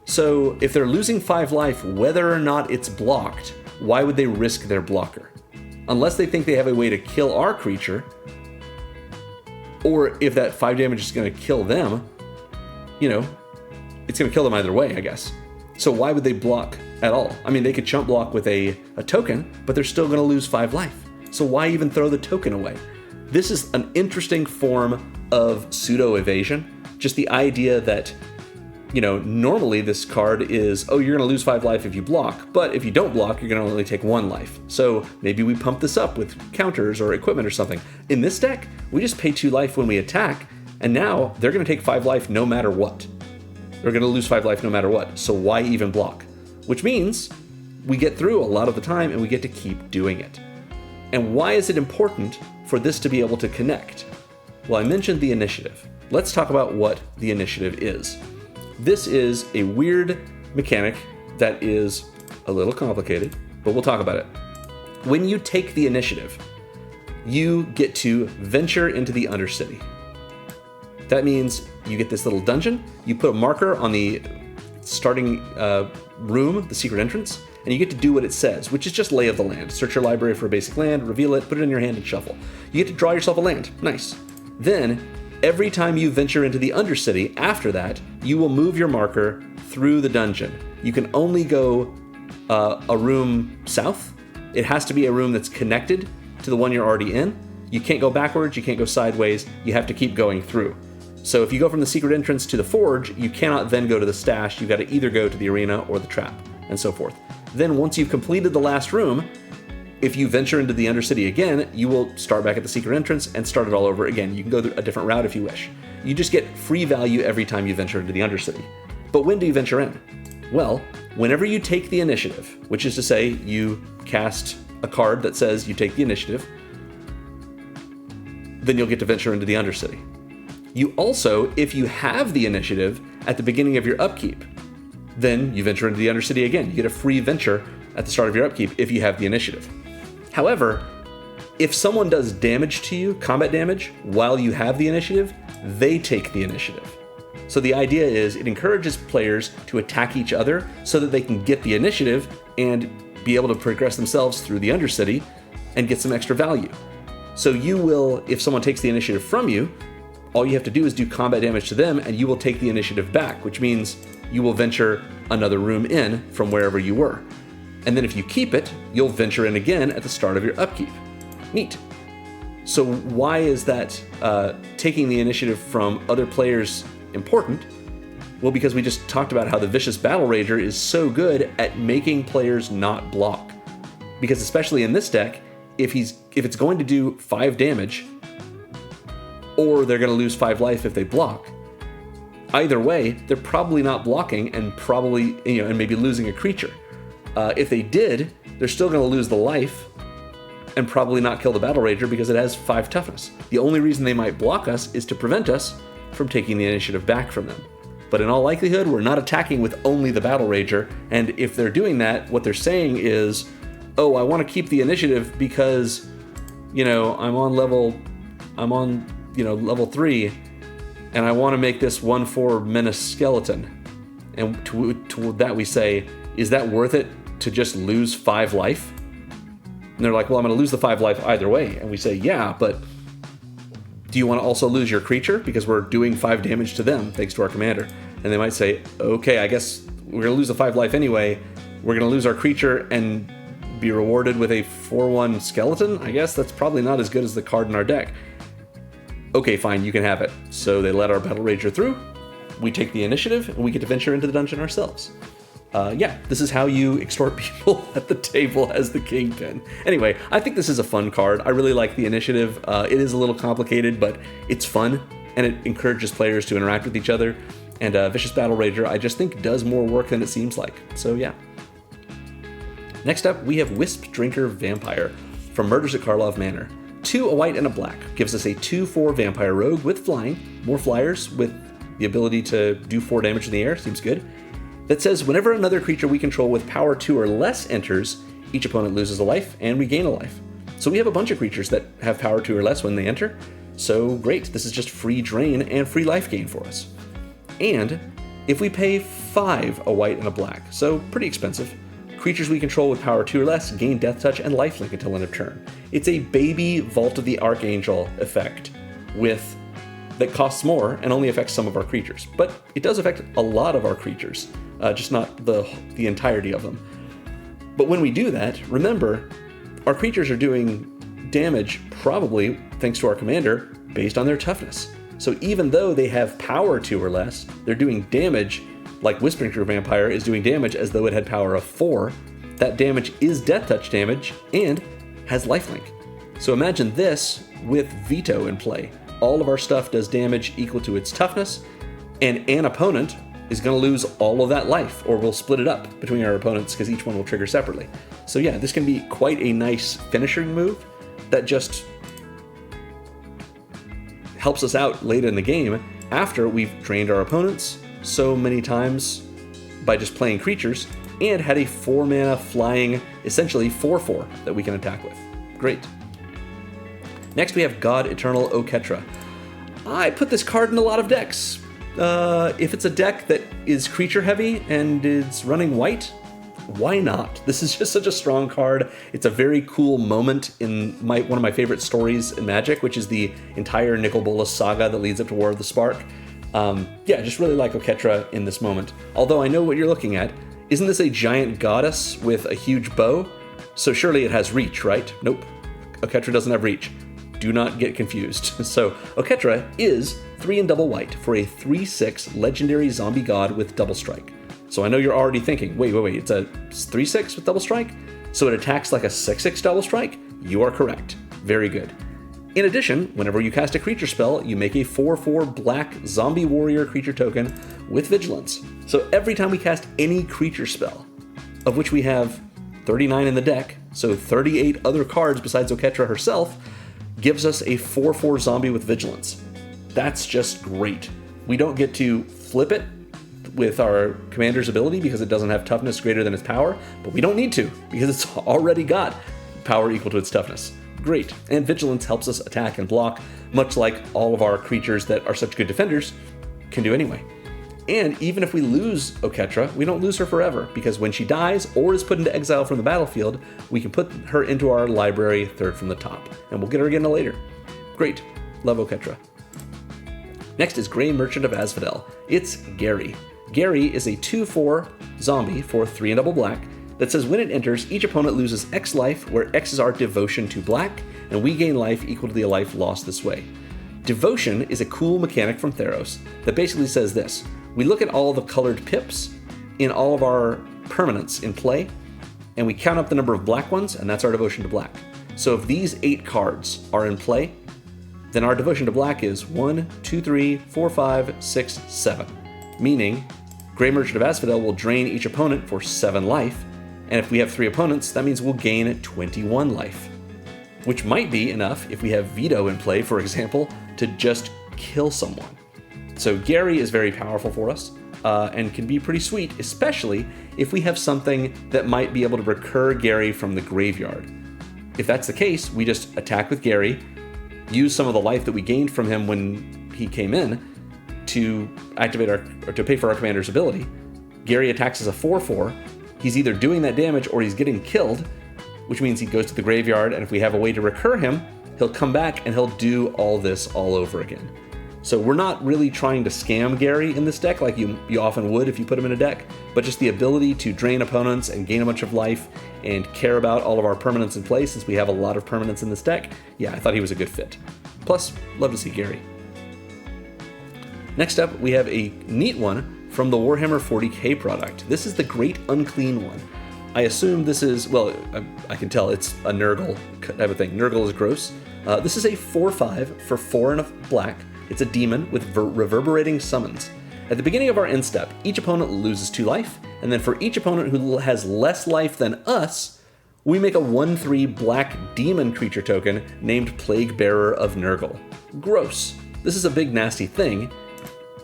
Speaker 1: So if they're losing 5 life, whether or not it's blocked, why would they risk their blocker? Unless they think they have a way to kill our creature, or if that 5 damage is going to kill them, it's going to kill them either way, I guess. So why would they block at all? I mean, they could chump block with a token, but they're still going to lose 5 life. So why even throw the token away? This is an interesting form of pseudo-evasion. Just the idea that, normally this card is, oh, you're going to lose 5 life if you block, but if you don't block, you're going to only take 1 life. So maybe we pump this up with counters or equipment or something. In this deck, we just pay 2 life when we attack, and now they're going to take 5 life no matter what. They're going to lose 5 life no matter what, so why even block? Which means we get through a lot of the time and we get to keep doing it. And why is it important for this to be able to connect? Well, I mentioned the initiative. Let's talk about what the initiative is. This is a weird mechanic that is a little complicated, but we'll talk about it. When you take the initiative, you get to venture into the Undercity. That means you get this little dungeon, you put a marker on the starting room, the secret entrance, and you get to do what it says, which is just lay of the land. Search your library for a basic land, reveal it, put it in your hand, and shuffle. You get to draw yourself a land. Nice. Then, every time you venture into the Undercity, after that, you will move your marker through the dungeon. You can only go a room south. It has to be a room that's connected to the one you're already in. You can't go backwards, you can't go sideways, you have to keep going through. So if you go from the secret entrance to the forge, you cannot then go to the stash. You've got to either go to the arena or the trap, and so forth. Then once you've completed the last room, if you venture into the Undercity again, you will start back at the secret entrance and start it all over again. You can go a different route if you wish. You just get free value every time you venture into the Undercity. But when do you venture in? Well, whenever you take the initiative, which is to say you cast a card that says you take the initiative, then you'll get to venture into the Undercity. You also, if you have the initiative at the beginning of your upkeep, then you venture into the Undercity again. You get a free venture at the start of your upkeep if you have the initiative. However, if someone does damage to you, combat damage, while you have the initiative, they take the initiative. So the idea is it encourages players to attack each other so that they can get the initiative and be able to progress themselves through the Undercity and get some extra value. So you will, if someone takes the initiative from you, all you have to do is do combat damage to them, and you will take the initiative back, which means you will venture another room in from wherever you were. And then if you keep it, you'll venture in again at the start of your upkeep. Neat. So why is that taking the initiative from other players important? Well, because we just talked about how the Vicious Battle Rager is so good at making players not block. Because especially in this deck, if it's going to do 5 damage, or they're going to lose 5 life if they block, either way, they're probably not blocking and probably, and maybe losing a creature. If they did, they're still going to lose the life and probably not kill the Battle Rager because it has 5 toughness. The only reason they might block us is to prevent us from taking the initiative back from them. But in all likelihood, we're not attacking with only the Battle Rager, and if they're doing that, what they're saying is, oh, I want to keep the initiative because, I'm on level 3, and I want to make this 1/4 menace skeleton. And to that we say, is that worth it to just lose 5 life? And they're like, well, I'm going to lose the 5 life either way. And we say, yeah, but do you want to also lose your creature? Because we're doing 5 damage to them, thanks to our commander. And they might say, okay, I guess we're going to lose the 5 life anyway. We're going to lose our creature and be rewarded with a 4/1 skeleton? I guess that's probably not as good as the card in our deck. Okay, fine, you can have it. So they let our Battle Rager through, we take the initiative, and we get to venture into the dungeon ourselves. This is how you extort people at the table as the Kingpin. Anyway, I think this is a fun card. I really like the initiative. It is a little complicated, but it's fun, and it encourages players to interact with each other. And Vicious Battle Rager, I just think, does more work than it seems like. So yeah. Next up, we have Wisp Drinker Vampire from Murders at Karlov Manor. 2, a white and a black. Gives us a 2/4 vampire rogue with flying. More flyers with the ability to do 4 damage in the air. Seems good. That says, whenever another creature we control with power 2 or less enters, each opponent loses a life and we gain a life. So we have a bunch of creatures that have power 2 or less when they enter. So great, this is just free drain and free life gain for us. And if we pay 5, a white and a black, so pretty expensive, creatures we control with power 2 or less gain Death Touch and lifelink until end of turn. It's a baby Vault of the Archangel effect that costs more and only affects some of our creatures. But it does affect a lot of our creatures, just not the entirety of them. But when we do that, remember, our creatures are doing damage, probably thanks to our commander, based on their toughness. So even though they have power 2 or less, they're doing damage like Wisp Drinker Vampire is doing damage as though it had power of 4. That damage is Death Touch damage and has lifelink. So imagine this with Veto in play. All of our stuff does damage equal to its toughness, and an opponent is going to lose all of that life, or we'll split it up between our opponents because each one will trigger separately. So yeah, this can be quite a nice finishing move that just helps us out late in the game after we've drained our opponents so many times by just playing creatures and had a 4-mana flying, essentially 4/4 that we can attack with. Great. Next we have God Eternal Oketra. I put this card in a lot of decks. If it's a deck that is creature heavy and is running white, why not? This is just such a strong card. It's a very cool moment in one of my favorite stories in Magic, which is the entire Nicol Bolas saga that leads up to War of the Spark. Just really like Oketra in this moment. Although I know what you're looking at. Isn't this a giant goddess with a huge bow? So surely it has reach, right? Nope. Oketra doesn't have reach. Do not get confused. So Oketra is 3 and double white for a 3/6 legendary zombie god with double strike. So I know you're already thinking, wait, it's a 3/6 with double strike? So it attacks like a 6/6 double strike? You are correct. Very good. In addition, whenever you cast a creature spell, you make a 4/4 black zombie warrior creature token with vigilance. So every time we cast any creature spell, of which we have 39 in the deck, so 38 other cards besides Oketra herself, gives us a 4/4 zombie with vigilance. That's just great. We don't get to flip it with our commander's ability because it doesn't have toughness greater than its power, but we don't need to because it's already got power equal to its toughness. Great. And vigilance helps us attack and block, much like all of our creatures that are such good defenders can do anyway. And even if we lose Oketra, we don't lose her forever, because when she dies or is put into exile from the battlefield, we can put her into our library third from the top, and we'll get her again later. Great. Love Oketra. Next is Grey Merchant of Asphodel. It's Gary. Gary is a 2/4 zombie for 3 and double black that says when it enters, each opponent loses X life, where X is our devotion to black, and we gain life equal to the life lost this way. Devotion is a cool mechanic from Theros that basically says this. We look at all the colored pips in all of our permanents in play, and we count up the number of black ones, and that's our devotion to black. So if these 8 cards are in play, then our devotion to black is 1, 2, 3, 4, 5, 6, 7. Meaning, Grey Merchant of Asphodel will drain each opponent for 7 life, and if we have 3 opponents, that means we'll gain 21 life. Which might be enough if we have Veto in play, for example, to just kill someone. So Gary is very powerful for us, and can be pretty sweet, especially if we have something that might be able to recur Gary from the graveyard. If that's the case, we just attack with Gary, use some of the life that we gained from him when he came in to activate or to pay for our commander's ability. Gary attacks as a 4/4. He's either doing that damage or he's getting killed, which means he goes to the graveyard, and if we have a way to recur him, he'll come back and he'll do all this all over again. So we're not really trying to scam Gary in this deck like you often would if you put him in a deck, but just the ability to drain opponents and gain a bunch of life and care about all of our permanents in play, since we have a lot of permanents in this deck. Yeah, I thought he was a good fit. Plus, love to see Gary. Next up, we have a neat one from the Warhammer 40k product. This is the Great Unclean one. I assume this is, well, I can tell it's a Nurgle type of thing. Nurgle is gross. This is a 4/5 for 4 and a black. It's a demon with reverberating summons. At the beginning of our end step, each opponent loses 2 life, and then for each opponent who has less life than us, we make a 1/3 black demon creature token named Plague Bearer of Nurgle. Gross. This is a big nasty thing,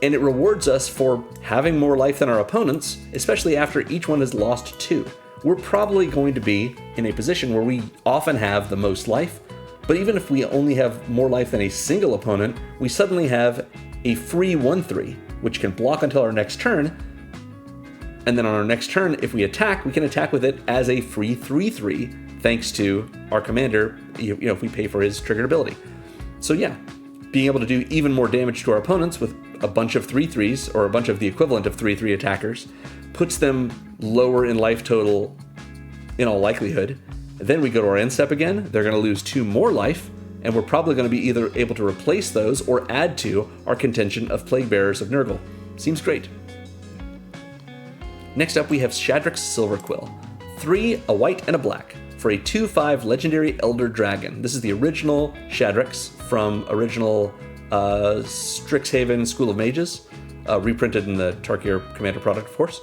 Speaker 1: and it rewards us for having more life than our opponents, especially after each one has lost 2. We're probably going to be in a position where we often have the most life, but even if we only have more life than a single opponent, we suddenly have a free 1/3, which can block until our next turn, and then on our next turn, if we attack, we can attack with it as a free 3/3, thanks to our commander, if we pay for his triggered ability. So yeah, being able to do even more damage to our opponents with a bunch of 3/3s, or a bunch of the equivalent of 3/3 attackers, puts them lower in life total in all likelihood. Then we go to our end step again, they're going to lose 2 more life, and we're probably going to be either able to replace those or add to our contingent of Plague Bearers of Nurgle. Seems great. Next up we have Shadrack's Silverquill. 3, a white and a black, for a 2/5 legendary Elder Dragon. This is the original Shadrack's from original Strixhaven School of Mages, reprinted in the Tarkir Commander product, of course.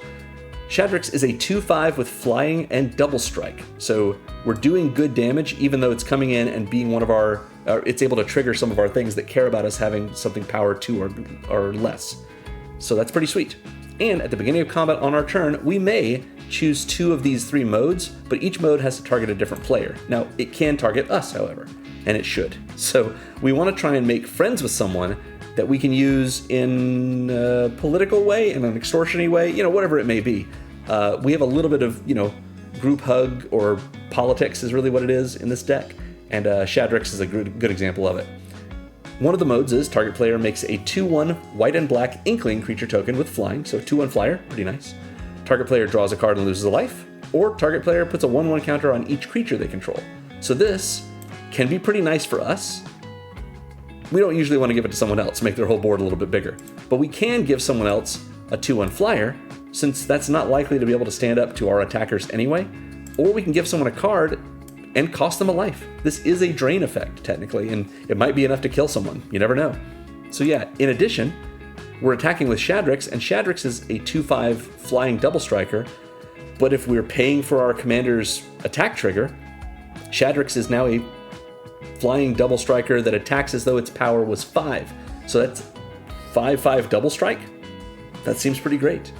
Speaker 1: Shadrack's is a 2/5 with flying and double strike, so we're doing good damage even though it's coming in and being one of our, it's able to trigger some of our things that care about us having something power 2 or less. So that's pretty sweet. And at the beginning of combat on our turn, we may choose 2 of these 3 modes, but each mode has to target a different player. Now, it can target us, however, and it should. So we want to try and make friends with someone that we can use in a political way, in an extortion-y way, whatever it may be. We have a little bit of, group hug or politics is really what it is in this deck, and Shadrack's is a good example of it. One of the modes is target player makes a 2/1 white and black Inkling creature token with flying, so 2/1 flyer, pretty nice. Target player draws a card and loses a life, or target player puts a 1/1 counter on each creature they control. So this can be pretty nice for us. We don't usually want to give it to someone else, make their whole board a little bit bigger, but we can give someone else a 2/1 flyer, since that's not likely to be able to stand up to our attackers anyway, or we can give someone a card and cost them a life. This is a drain effect, technically, and it might be enough to kill someone. You never know. So yeah, in addition, we're attacking with Shadrack's, and Shadrack's is a 2/5 flying double striker, but if we're paying for our commander's attack trigger, Shadrack's is now a flying double striker that attacks as though its power was 5. So that's 5/5 double strike? That seems pretty great.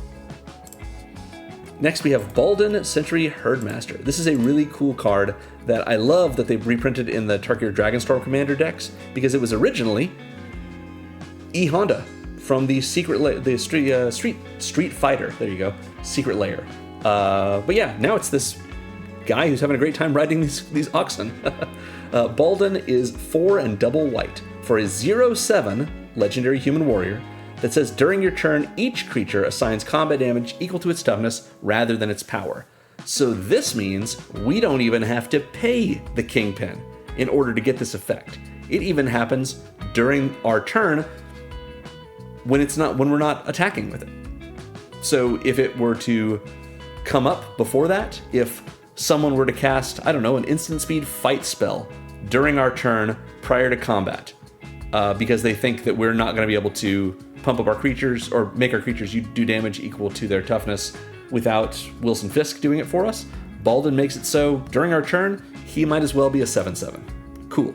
Speaker 1: Next we have Baldan Sentry Herdmaster. This is a really cool card that I love that they've reprinted in the Tarkir Dragonstorm Commander decks, because it was originally E Honda from the Street Fighter. There you go, Secret Lair. But yeah, now it's this guy who's having a great time riding these oxen. Balden is 4 and double white for a 0/7 legendary human warrior that says during your turn, each creature assigns combat damage equal to its toughness rather than its power. So this means we don't even have to pay the Kingpin in order to get this effect. It even happens during our turn when we're not attacking with it. So if it were to come up before that, if someone were to cast, I don't know, an instant speed fight spell during our turn prior to combat, because they think that we're not going to be able to pump up our creatures or make our creatures do damage equal to their toughness without Wilson Fisk doing it for us, Balden makes it so during our turn, he might as well be a 7/7. Cool.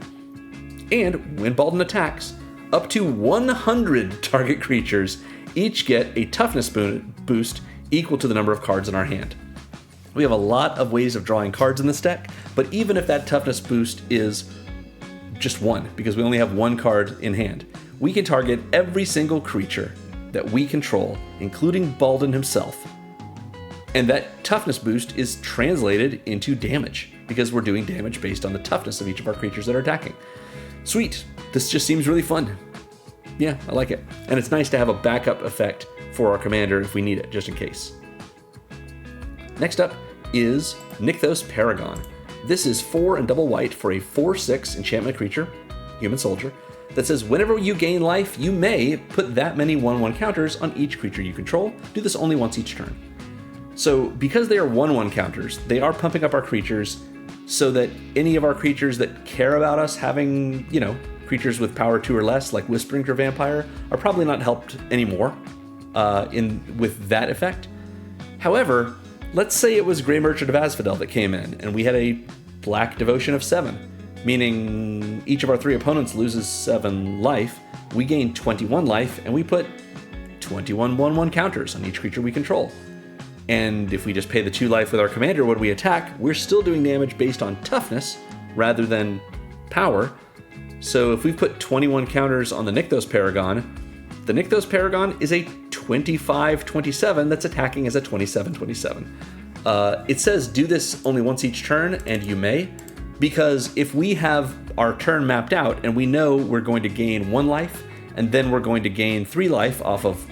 Speaker 1: And when Balden attacks, up to 100 target creatures each get a toughness boost equal to the number of cards in our hand. We have a lot of ways of drawing cards in this deck, but even if that toughness boost is just 1, because we only have 1 card in hand, we can target every single creature that we control, including Balden himself. And that toughness boost is translated into damage, because we're doing damage based on the toughness of each of our creatures that are attacking. Sweet. This just seems really fun. Yeah, I like it. And it's nice to have a backup effect for our commander if we need it, just in case. Next up is Nykthos Paragon. This is 4 and double white for a 4/6 enchantment creature, human soldier, that says whenever you gain life, you may put that many 1/1 counters on each creature you control. Do this only once each turn. So because they are 1/1 counters, they are pumping up our creatures so that any of our creatures that care about us having, creatures with power 2 or less, like Whispering or Vampire, are probably not helped anymore with that effect. However, let's say it was Grey Merchant of Asphodel that came in, and we had a Black Devotion of 7, meaning each of our 3 opponents loses 7 life, we gain 21 life, and we put 21 1/1 counters on each creature we control. And if we just pay the 2 life with our commander when we attack, we're still doing damage based on toughness rather than power. So if we put 21 counters on the Nykthos Paragon, the Nykthos Paragon is a 25/27 that's attacking as a 27/27. It says do this only once each turn, and you may, because if we have our turn mapped out and we know we're going to gain 1 life, and then we're going to gain 3 life off of,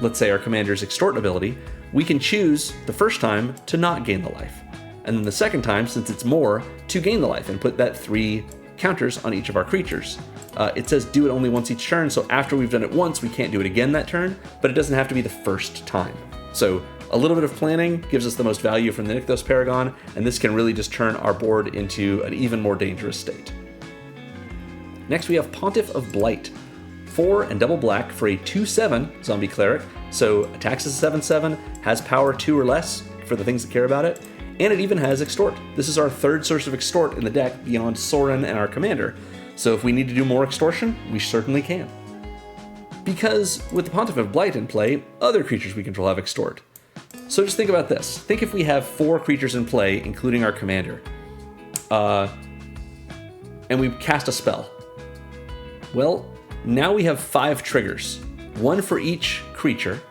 Speaker 1: let's say our commander's Extort ability, we can choose the first time to not gain the life. And then the second time, since it's more, to gain the life and put that 3 counters on each of our creatures. It says do it only once each turn, so after we've done it once, we can't do it again that turn, but it doesn't have to be the first time. So a little bit of planning gives us the most value from the Nykthos Paragon, and this can really just turn our board into an even more dangerous state. Next we have Pontiff of Blight. 4 and double black for a 2/7 zombie cleric, so attacks as a 7/7, has power 2 or less for the things that care about it, and it even has Extort. This is our 3rd source of Extort in the deck beyond Sorin and our commander, so if we need to do more extortion, we certainly can. Because with the Pontiff of Blight in play, other creatures we control have Extort. So just think about this. Think if we have 4 creatures in play, including our commander, and we cast a spell. Well, now we have 5 triggers, 1 for each creature,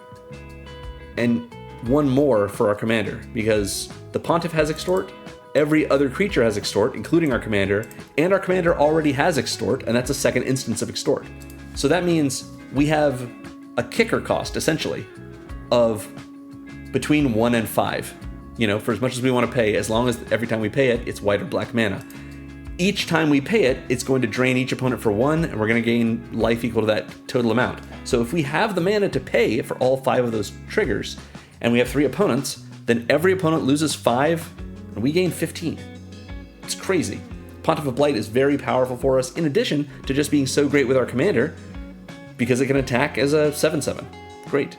Speaker 1: and 1 more for our commander, because the Pontiff has Extort, every other creature has Extort, including our commander, and our commander already has Extort, and that's a second instance of Extort. So that means we have a kicker cost, essentially, of between 1 and 5, for as much as we want to pay, as long as every time we pay it, it's white or black mana. Each time we pay it, it's going to drain each opponent for 1, and we're going to gain life equal to that total amount. So if we have the mana to pay for all 5 of those triggers, and we have 3 opponents, then every opponent loses 5, and we gain 15. It's crazy. Pontiff of Blight is very powerful for us, in addition to just being so great with our commander, because it can attack as a 7/7. Great.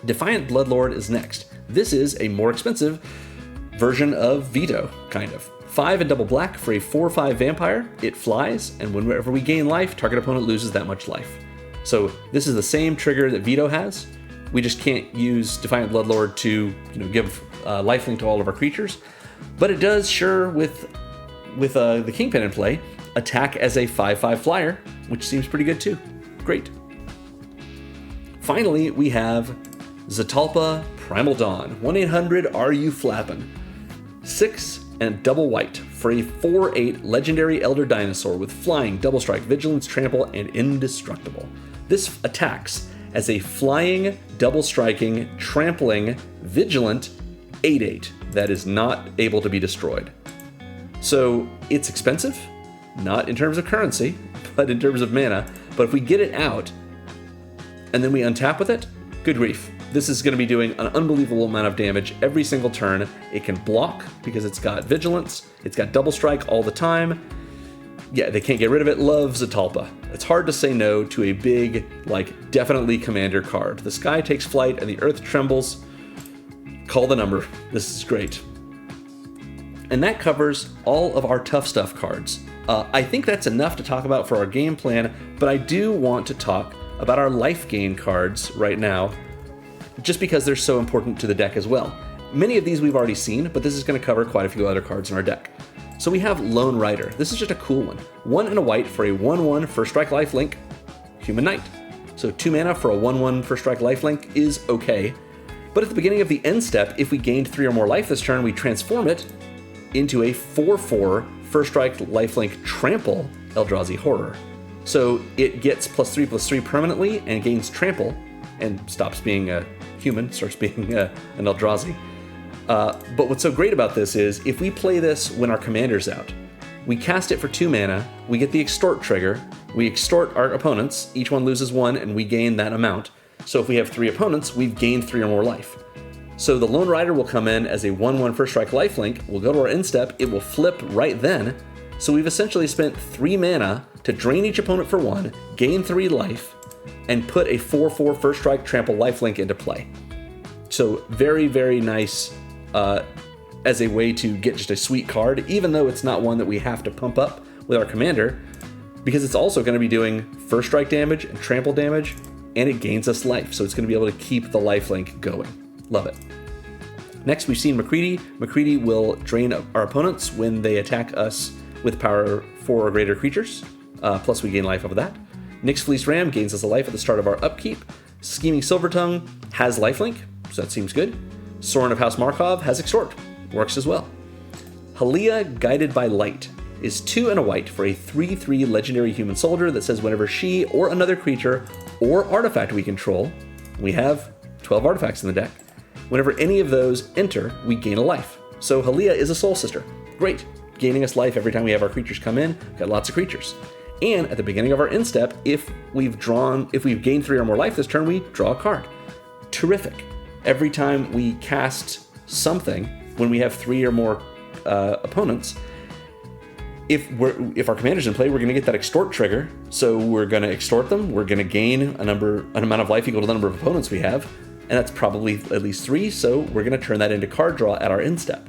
Speaker 1: Defiant Bloodlord is next. This is a more expensive version of Veto, kind of. 5 and double black for a 4/5 vampire. It flies, and whenever we gain life, target opponent loses that much life. So this is the same trigger that Veto has. We just can't use Defiant Bloodlord to give lifelink to all of our creatures. But it does, sure, with the Kingpin in play, attack as a 5/5 flyer, which seems pretty good too. Great. finally, we have Zatalpa Primal Dawn. 1-800-Are-You-Flappin'? 6 and double white for a 4/8 legendary elder dinosaur with flying, double strike, vigilance, trample, and indestructible. This attacks as a flying, double striking, trampling, vigilant 8/8 that is not able to be destroyed. So it's expensive, not in terms of currency, but in terms of mana. But if we get it out and then we untap with it, good grief. This is going to be doing an unbelievable amount of damage every single turn. It can block because it's got vigilance. It's got double strike all the time. Yeah, they can't get rid of it. Love Zatalpa. It's hard to say no to a big, like, definitely commander card. The sky takes flight and the earth trembles. Call the number. This is great. And that covers all of our tough stuff cards. I think that's enough to talk about for our game plan, but I do want to talk about our Lifegain cards right now, just because they're so important to the deck as well. Many of these we've already seen, but this is going to cover quite a few other cards in our deck. So we have Lone Rider. This is just a cool one. 1 and a white for a 1/1 first strike lifelink, Human Knight. So 2 mana for a 1/1 first strike lifelink is okay. But at the beginning of the end step, if we gained 3 or more life this turn, we transform it into a 4/4 first strike lifelink trample Eldrazi Horror. So it gets +3/+3 permanently and gains trample and stops being a human, starts being an Eldrazi. But what's so great about this is if we play this when our commander's out, we cast it for 2 mana, we get the extort trigger, we extort our opponents, each one loses 1 and we gain that amount. So if we have 3 opponents, we've gained 3 or more life. So the Lone Rider will come in as a 1/1 first strike lifelink, we'll go to our end step, it will flip right then. So we've essentially spent 3 mana to drain each opponent for 1, gain 3 life, and put a 4/4 first strike trample lifelink into play. So very, very nice as a way to get just a sweet card, even though it's not one that we have to pump up with our commander, because it's also going to be doing first strike damage and trample damage, and it gains us life. So it's going to be able to keep the lifelink going. Love it. Next, we've seen McCready. McCready will drain our opponents when they attack us with power 4 or greater creatures, plus we gain life off of that. Nyx Fleece Ram gains us a life at the start of our upkeep. Scheming Silvertongue has lifelink, so that seems good. Sorin of House Markov has Extort, works as well. Halia, Guided by Light, is 2 and a white for a 3/3 legendary human soldier that says whenever she or another creature or artifact we control, we have 12 artifacts in the deck, whenever any of those enter, we gain a life. So Halia is a Soul Sister. Great, gaining us life every time we have our creatures come in, got lots of creatures. And at the beginning of our end step, if we've gained 3 or more life this turn, we draw a card. Terrific. Every time we cast something, when we have 3 or more opponents, if our commander's in play, we're going to get that extort trigger. So we're going to extort them. We're going to gain an amount of life equal to the number of opponents we have, and that's probably at least 3. So we're going to turn that into card draw at our end step.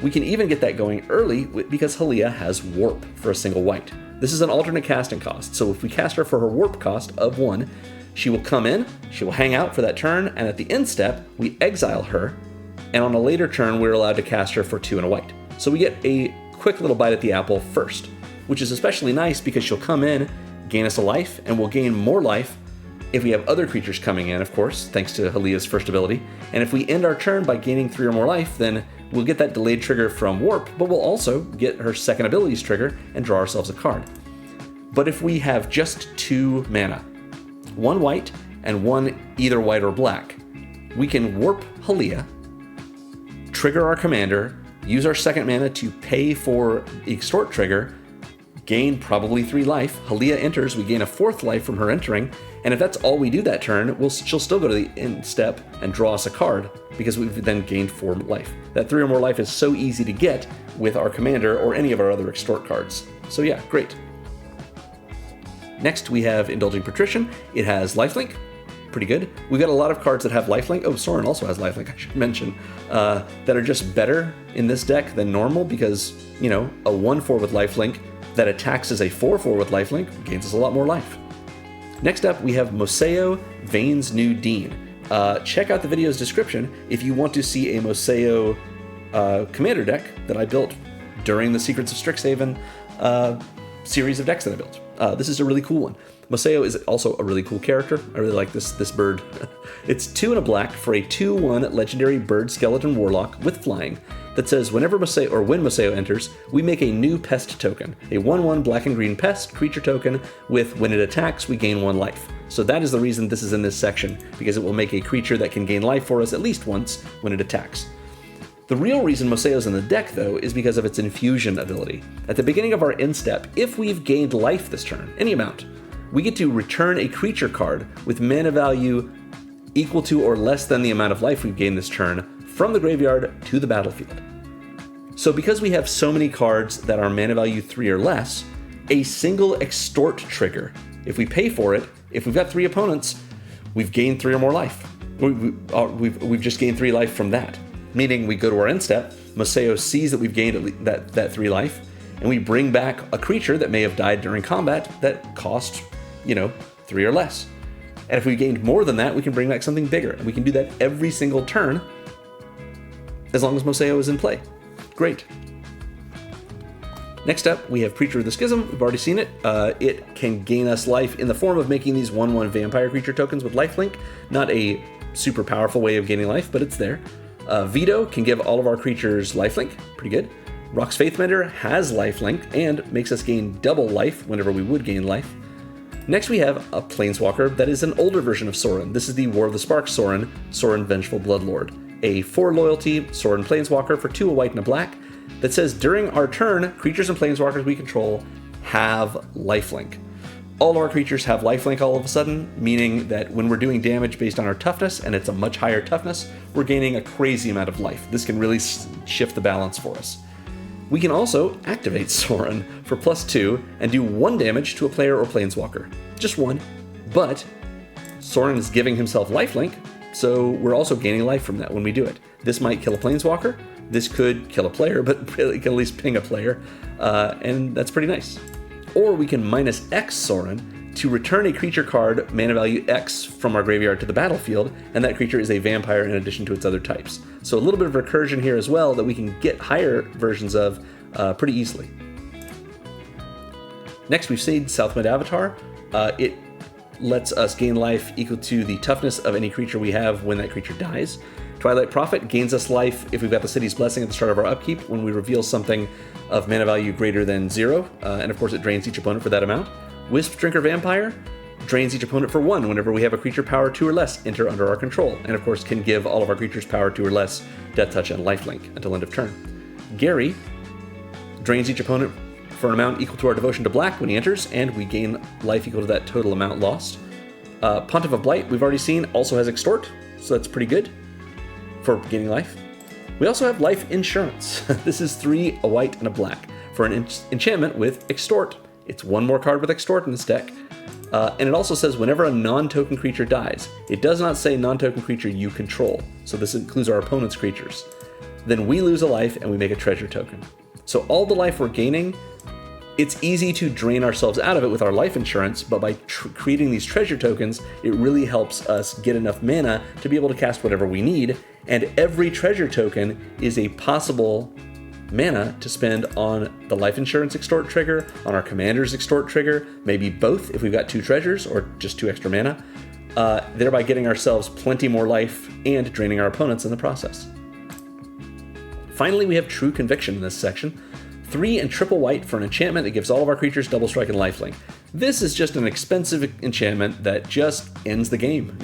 Speaker 1: We can even get that going early because Halia has Warp for a single white. This is an alternate casting cost. So if we cast her for her Warp cost of 1, she will come in, she will hang out for that turn, and at the end step, we exile her, and on a later turn, we're allowed to cast her for 2 and a white. So we get a quick little bite at the apple first, which is especially nice because she'll come in, gain us a life, and we'll gain more life if we have other creatures coming in, of course, thanks to Halia's first ability. And if we end our turn by gaining 3 or more life, then we'll get that delayed trigger from Warp, but we'll also get her second abilities trigger and draw ourselves a card. But if we have just 2 mana, 1 white and 1 either white or black, we can Warp Halia, trigger our commander, use our second mana to pay for the extort trigger, gain probably 3 life. Halia enters, we gain a 4th life from her entering, and if that's all we do that turn, she'll still go to the end step and draw us a card because we've then gained 4 life. That 3 or more life is so easy to get with our commander or any of our other extort cards. So yeah, great. Next, we have Indulging Patrician. It has lifelink, pretty good. We've got a lot of cards that have lifelink. Oh, Sorin also has lifelink, I should mention, that are just better in this deck than normal because, you know, a 1/4 with lifelink that attacks as a 4/4 with lifelink gains us a lot more life. Next up, we have Moseo, Vane's New Dean. Check out the video's description if you want to see a Moseo commander deck that I built during the Secrets of Strixhaven series of decks that I built. This is a really cool one. Moseo is also a really cool character. I really like this bird. It's 2 and a black for a 2/1 legendary bird skeleton warlock with flying that says whenever Moseo or when Moseo enters, we make a new pest token, a 1/1 black and green pest creature token with when it attacks, we gain 1 life. So that is the reason this is in this section, because it will make a creature that can gain life for us at least once when it attacks. The real reason Moseo's in the deck, though, is because of its infusion ability. At the beginning of our end step, if we've gained life this turn, any amount, we get to return a creature card with mana value equal to or less than the amount of life we've gained this turn from the graveyard to the battlefield. So because we have so many cards that are mana value 3 or less, a single extort trigger, if we pay for it, if we've got 3 opponents, we've gained 3 or more life. We've just gained 3 life from that. Meaning we go to our end step, Moseo sees that we've gained that 3 life, and we bring back a creature that may have died during combat that cost, 3 or less. And if we gained more than that, we can bring back something bigger. And we can do that every single turn as long as Moseo is in play. Great. Next up, we have Preacher of the Schism. We've already seen it. It can gain us life in the form of making these 1/1 vampire creature tokens with lifelink. Not a super powerful way of gaining life, but it's there. Veto can give all of our creatures lifelink. Pretty good. Rock's Faithmender has lifelink and makes us gain double life whenever we would gain life. Next we have a Planeswalker that is an older version of Sorin. This is the War of the Sparks Sorin, Sorin Vengeful Bloodlord. A 4 loyalty Sorin Planeswalker for 2 a white and a black that says during our turn, creatures and Planeswalkers we control have lifelink. All of our creatures have lifelink all of a sudden, meaning that when we're doing damage based on our toughness, and it's a much higher toughness, we're gaining a crazy amount of life. This can really shift the balance for us. We can also activate Sorin for +2 and do 1 damage to a player or Planeswalker. Just 1, but Sorin is giving himself lifelink, so we're also gaining life from that when we do it. This might kill a Planeswalker, this could kill a player, but it can at least ping a player, and that's pretty nice. Or we can -X Sorin to return a creature card mana value X from our graveyard to the battlefield, and that creature is a vampire in addition to its other types. So a little bit of recursion here as well that we can get higher versions of pretty easily. Next we've seen Southwind Avatar. It lets us gain life equal to the toughness of any creature we have when that creature dies. Twilight Prophet gains us life if we've got the City's Blessing at the start of our upkeep when we reveal something of mana value greater than 0, and of course it drains each opponent for that amount. Wisp Drinker Vampire drains each opponent for 1 whenever we have a creature power 2 or less enter under our control, and of course can give all of our creatures power 2 or less, Death Touch, and lifelink until end of turn. Gary drains each opponent for an amount equal to our devotion to black when he enters, and we gain life equal to that total amount lost. Pontiff of Blight, we've already seen, also has Extort, so that's pretty good for gaining life. We also have Life Insurance. This is 3 a white and a black for an enchantment with Extort. It's 1 more card with Extort in this deck. And it also says whenever a non-token creature dies, it does not say non-token creature you control, so this includes our opponent's creatures. Then we lose a life and we make a treasure token. So all the life we're gaining, it's easy to drain ourselves out of it with our life insurance, but by creating these treasure tokens, it really helps us get enough mana to be able to cast whatever we need, and every treasure token is a possible mana to spend on the life insurance extort trigger, on our commander's extort trigger, maybe both if we've got 2 treasures or just 2 extra mana, thereby getting ourselves plenty more life and draining our opponents in the process. Finally, we have True Conviction in this section. 3 and triple white for an enchantment that gives all of our creatures double strike and lifelink. This is just an expensive enchantment that just ends the game.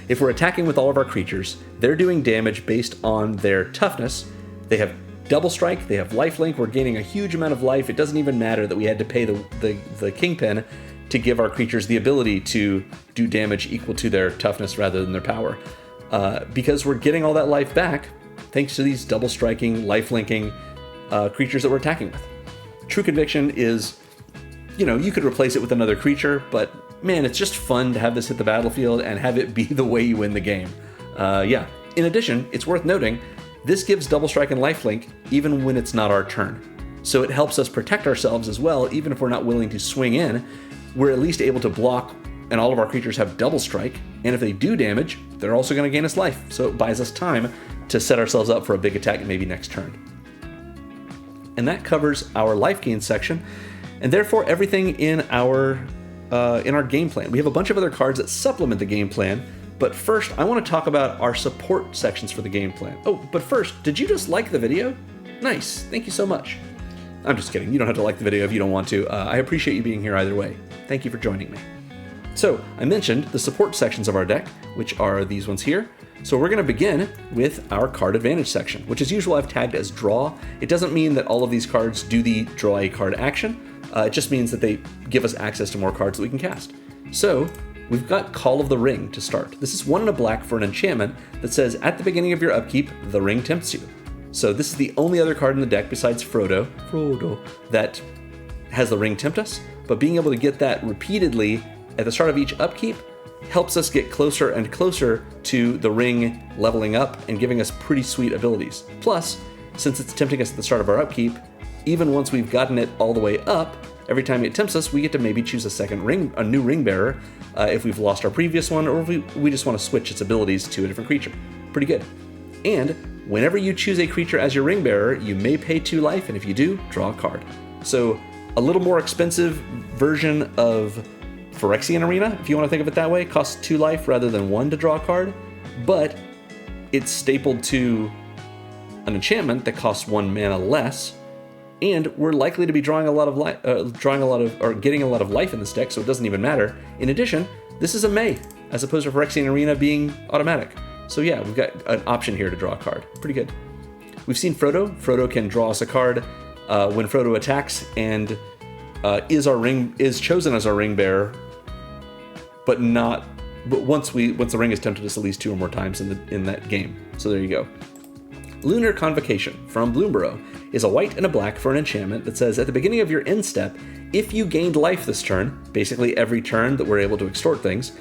Speaker 1: If we're attacking with all of our creatures, they're doing damage based on their toughness. They have double strike, they have lifelink, we're gaining a huge amount of life. It doesn't even matter that we had to pay the Kingpin to give our creatures the ability to do damage equal to their toughness rather than their power. Because we're getting all that life back thanks to these double striking, lifelinking creatures that we're attacking with. True Conviction is, you could replace it with another creature, but man, it's just fun to have this hit the battlefield and have it be the way you win the game. In addition, it's worth noting, this gives double strike and lifelink even when it's not our turn. So it helps us protect ourselves as well, even if we're not willing to swing in, we're at least able to block, and all of our creatures have double strike, and if they do damage, they're also going to gain us life, so it buys us time to set ourselves up for a big attack maybe next turn. And that covers our life gain section. and therefore everything in our game plan. We have a bunch of other cards that supplement the game plan, but first I want to talk about our support sections for the game plan. Oh, but first, did you just like the video? Nice, thank you so much. I'm just kidding, you don't have to like the video if you don't want to. I appreciate you being here either way. Thank you for joining me. So, I mentioned the support sections of our deck, which are these ones here. So we're going to begin with our card advantage section, which as usual I've tagged as draw. It doesn't mean that all of these cards do the draw a card action. It just means that they give us access to more cards that we can cast. So, we've got Call of the Ring to start. This is 1 and a black for an enchantment that says, at the beginning of your upkeep, the ring tempts you. So this is the only other card in the deck besides Frodo, that has the ring tempt us, but being able to get that repeatedly at the start of each upkeep helps us get closer and closer to the ring leveling up and giving us pretty sweet abilities. Plus, since it's tempting us at the start of our upkeep, even once we've gotten it all the way up, every time it tempts us, we get to maybe choose a new ring bearer, if we've lost our previous one, or if we just want to switch its abilities to a different creature. Pretty good. And whenever you choose a creature as your ring bearer, you may pay 2 life, and if you do, draw a card. So a little more expensive version of Phyrexian Arena, if you want to think of it that way, costs 2 life rather than 1 to draw a card, but it's stapled to an enchantment that costs 1 mana less, and we're likely to be getting a lot of life in this deck, so it doesn't even matter. In addition, this is a May, as opposed to Phyrexian Arena being automatic. So yeah, we've got an option here to draw a card. Pretty good. We've seen Frodo. Frodo can draw us a card when Frodo attacks and is chosen as our ring bearer, but once the ring is tempted us at least 2 or more times in that game. So there you go. Lunar Convocation from Bloomborough is a white and a black for an enchantment that says, at the beginning of your end step, if you gained life this turn, basically every turn that we're able to extort things,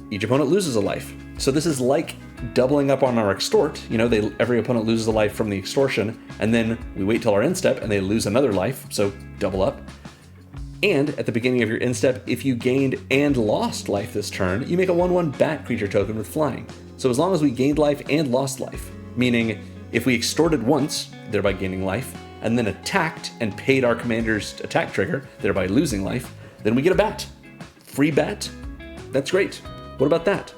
Speaker 1: each opponent loses a life. So this is like doubling up on our extort. Every opponent loses a life from the extortion, and then we wait till our end step and they lose another life, so double up. And at the beginning of your end step, if you gained and lost life this turn, you make a 1/1 bat creature token with flying. So as long as we gained life and lost life, meaning if we extorted once, thereby gaining life, and then attacked and paid our commander's attack trigger, thereby losing life, then we get a bat. Free bat? That's great. What about that?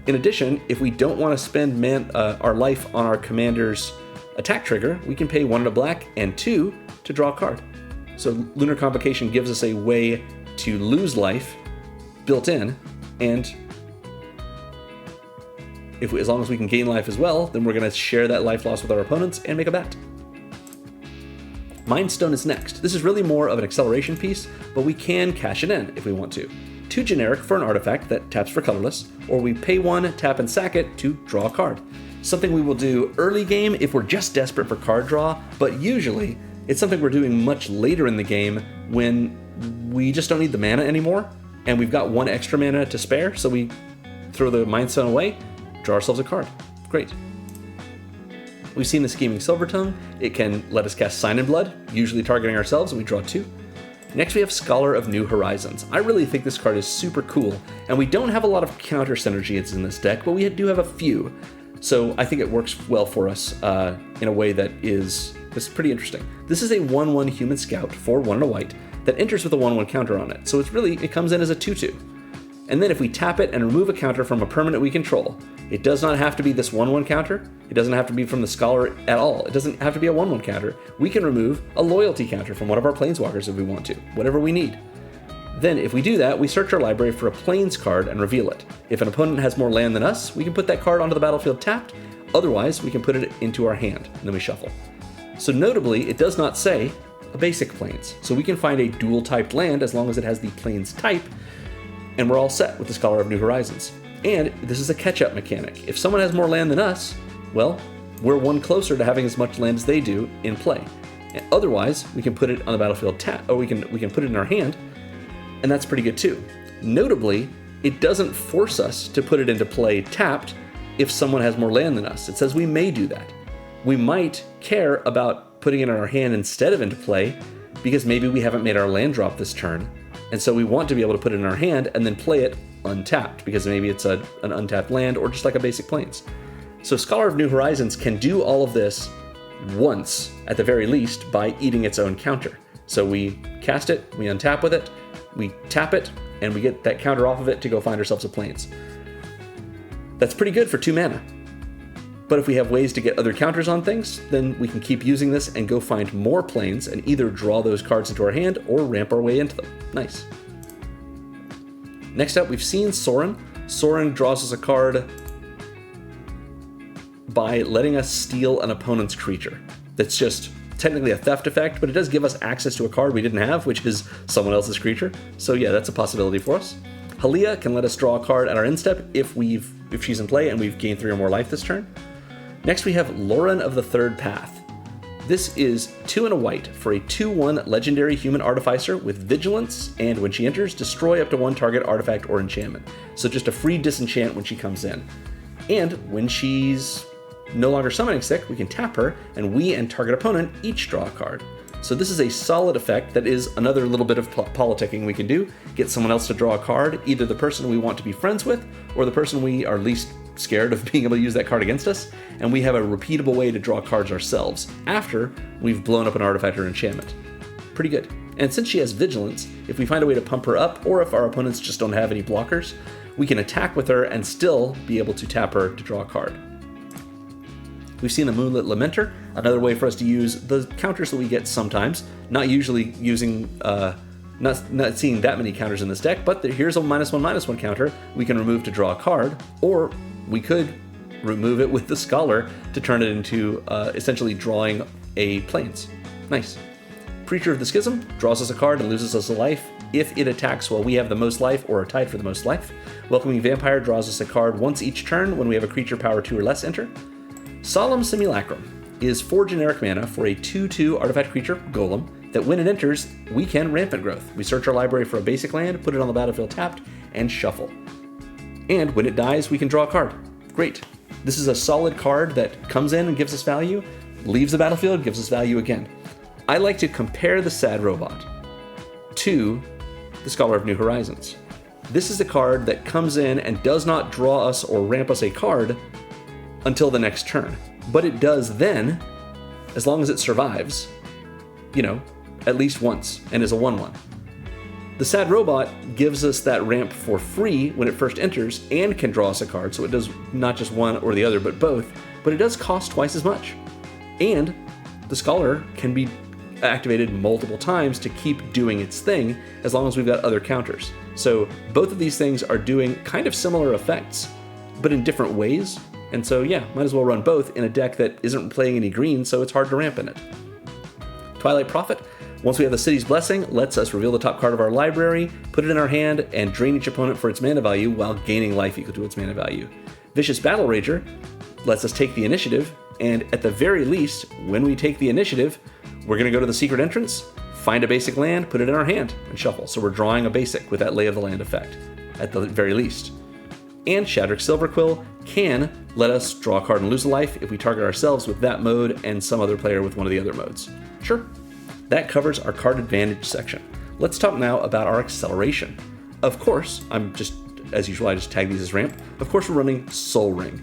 Speaker 1: In addition, if we don't want to spend our life on our commander's attack trigger, we can pay 1 and a black and 2 to draw a card. So Lunar Convocation gives us a way to lose life built in, and as long as we can gain life as well, then we're going to share that life loss with our opponents and make a bat. Mind Stone is next. This is really more of an acceleration piece, but we can cash it in if we want to. 2 generic for an artifact that taps for colorless, or we pay 1, tap and sack it to draw a card. Something we will do early game if we're just desperate for card draw, but usually it's something we're doing much later in the game when we just don't need the mana anymore, and we've got 1 extra mana to spare, so we throw the Mind Stone away, draw ourselves a card. Great. We've seen the Scheming Silvertongue. It can let us cast Sign in Blood, usually targeting ourselves, and we draw 2. Next we have Scholar of New Horizons. I really think this card is super cool, and we don't have a lot of counter synergies in this deck, but we do have a few. So I think it works well for us in a way that is pretty interesting. This is a 1/1 Human Scout for 1 and a white that enters with a 1/1 counter on it. So it comes in as a 2/2. And then if we tap it and remove a counter from a permanent we control, it does not have to be this 1/1 counter. It doesn't have to be from the Scholar at all. It doesn't have to be a 1/1 counter. We can remove a loyalty counter from one of our planeswalkers if we want to, whatever we need. Then if we do that, we search our library for a plains card and reveal it. If an opponent has more land than us, we can put that card onto the battlefield tapped. Otherwise, we can put it into our hand, and then we shuffle. So notably, it does not say a basic plains. So we can find a dual-typed land as long as it has the plains type, and we're all set with the Scholar of New Horizons. And this is a catch-up mechanic. If someone has more land than us, well, we're 1 closer to having as much land as they do in play. And otherwise, we can put it on the battlefield tapped, or we can put it in our hand, and that's pretty good too. Notably, it doesn't force us to put it into play tapped if someone has more land than us. It says we may do that. We might care about putting it in our hand instead of into play because maybe we haven't made our land drop this turn, and so we want to be able to put it in our hand and then play it untapped because maybe it's an untapped land or just like a basic plains. So Scholar of New Horizons can do all of this once, at the very least, by eating its own counter. So we cast it, we untap with it, we tap it, and we get that counter off of it to go find ourselves a plains. That's pretty good for 2 mana. But if we have ways to get other counters on things, then we can keep using this and go find more plains and either draw those cards into our hand or ramp our way into them. Nice. Next up, we've seen Sorin. Sorin draws us a card by letting us steal an opponent's creature. That's just technically a theft effect, but it does give us access to a card we didn't have, which is someone else's creature. So yeah, that's a possibility for us. Halia can let us draw a card at our end step if she's in play and we've gained 3 or more life this turn. Next we have Lauren of the Third Path. This is 2 and a white for a 2/1 legendary human artificer with vigilance, and when she enters, destroy up to 1 target artifact or enchantment. So just a free disenchant when she comes in. And when she's no longer summoning sick, we can tap her, and we and target opponent each draw a card. So this is a solid effect that is another little bit of politicking we can do. Get someone else to draw a card, either the person we want to be friends with, or the person we are least scared of being able to use that card against us, and we have a repeatable way to draw cards ourselves after we've blown up an artifact or enchantment. Pretty good. And since she has vigilance, if we find a way to pump her up, or if our opponents just don't have any blockers, we can attack with her and still be able to tap her to draw a card. We've seen the Moonlit Lamenter, another way for us to use the counters that we get sometimes, not usually using, not seeing that many counters in this deck, but here's a -1/-1 counter we can remove to draw a card, or we could remove it with the Scholar to turn it into essentially drawing a plains. Nice. Preacher of the Schism draws us a card and loses us a life if it attacks while we have the most life or are tied for the most life. Welcoming Vampire draws us a card once each turn when we have a creature power 2 or less enter. Solemn Simulacrum is 4 generic mana for a 2/2 artifact creature, Golem, that when it enters, we can Rampant Growth. We search our library for a basic land, put it on the battlefield tapped, and shuffle. And when it dies, we can draw a card. Great. This is a solid card that comes in and gives us value, leaves the battlefield, gives us value again. I like to compare the Sad Robot to the Scholar of New Horizons. This is a card that comes in and does not draw us or ramp us a card until the next turn. But it does then, as long as it survives, at least once, and is a 1/1. The Sad Robot gives us that ramp for free when it first enters and can draw us a card, so it does not just one or the other, but both, but it does cost twice as much. And the Scholar can be activated multiple times to keep doing its thing, as long as we've got other counters. So both of these things are doing kind of similar effects, but in different ways. And so yeah, might as well run both in a deck that isn't playing any green, so it's hard to ramp in it. Twilight Prophet, once we have the City's Blessing, lets us reveal the top card of our library, put it in our hand, and drain each opponent for its mana value while gaining life equal to its mana value. Vicious Battle Rager lets us take the initiative, and at the very least, when we take the initiative, we're going to go to the secret entrance, find a basic land, put it in our hand, and shuffle. So we're drawing a basic with that Lay of the Land effect, at the very least. And Shadrick Silverquill can let us draw a card and lose a life if we target ourselves with that mode and some other player with one of the other modes. Sure. That covers our card advantage section. Let's talk now about our acceleration. Of course, as usual, I just tag these as ramp. Of course, we're running Soul Ring,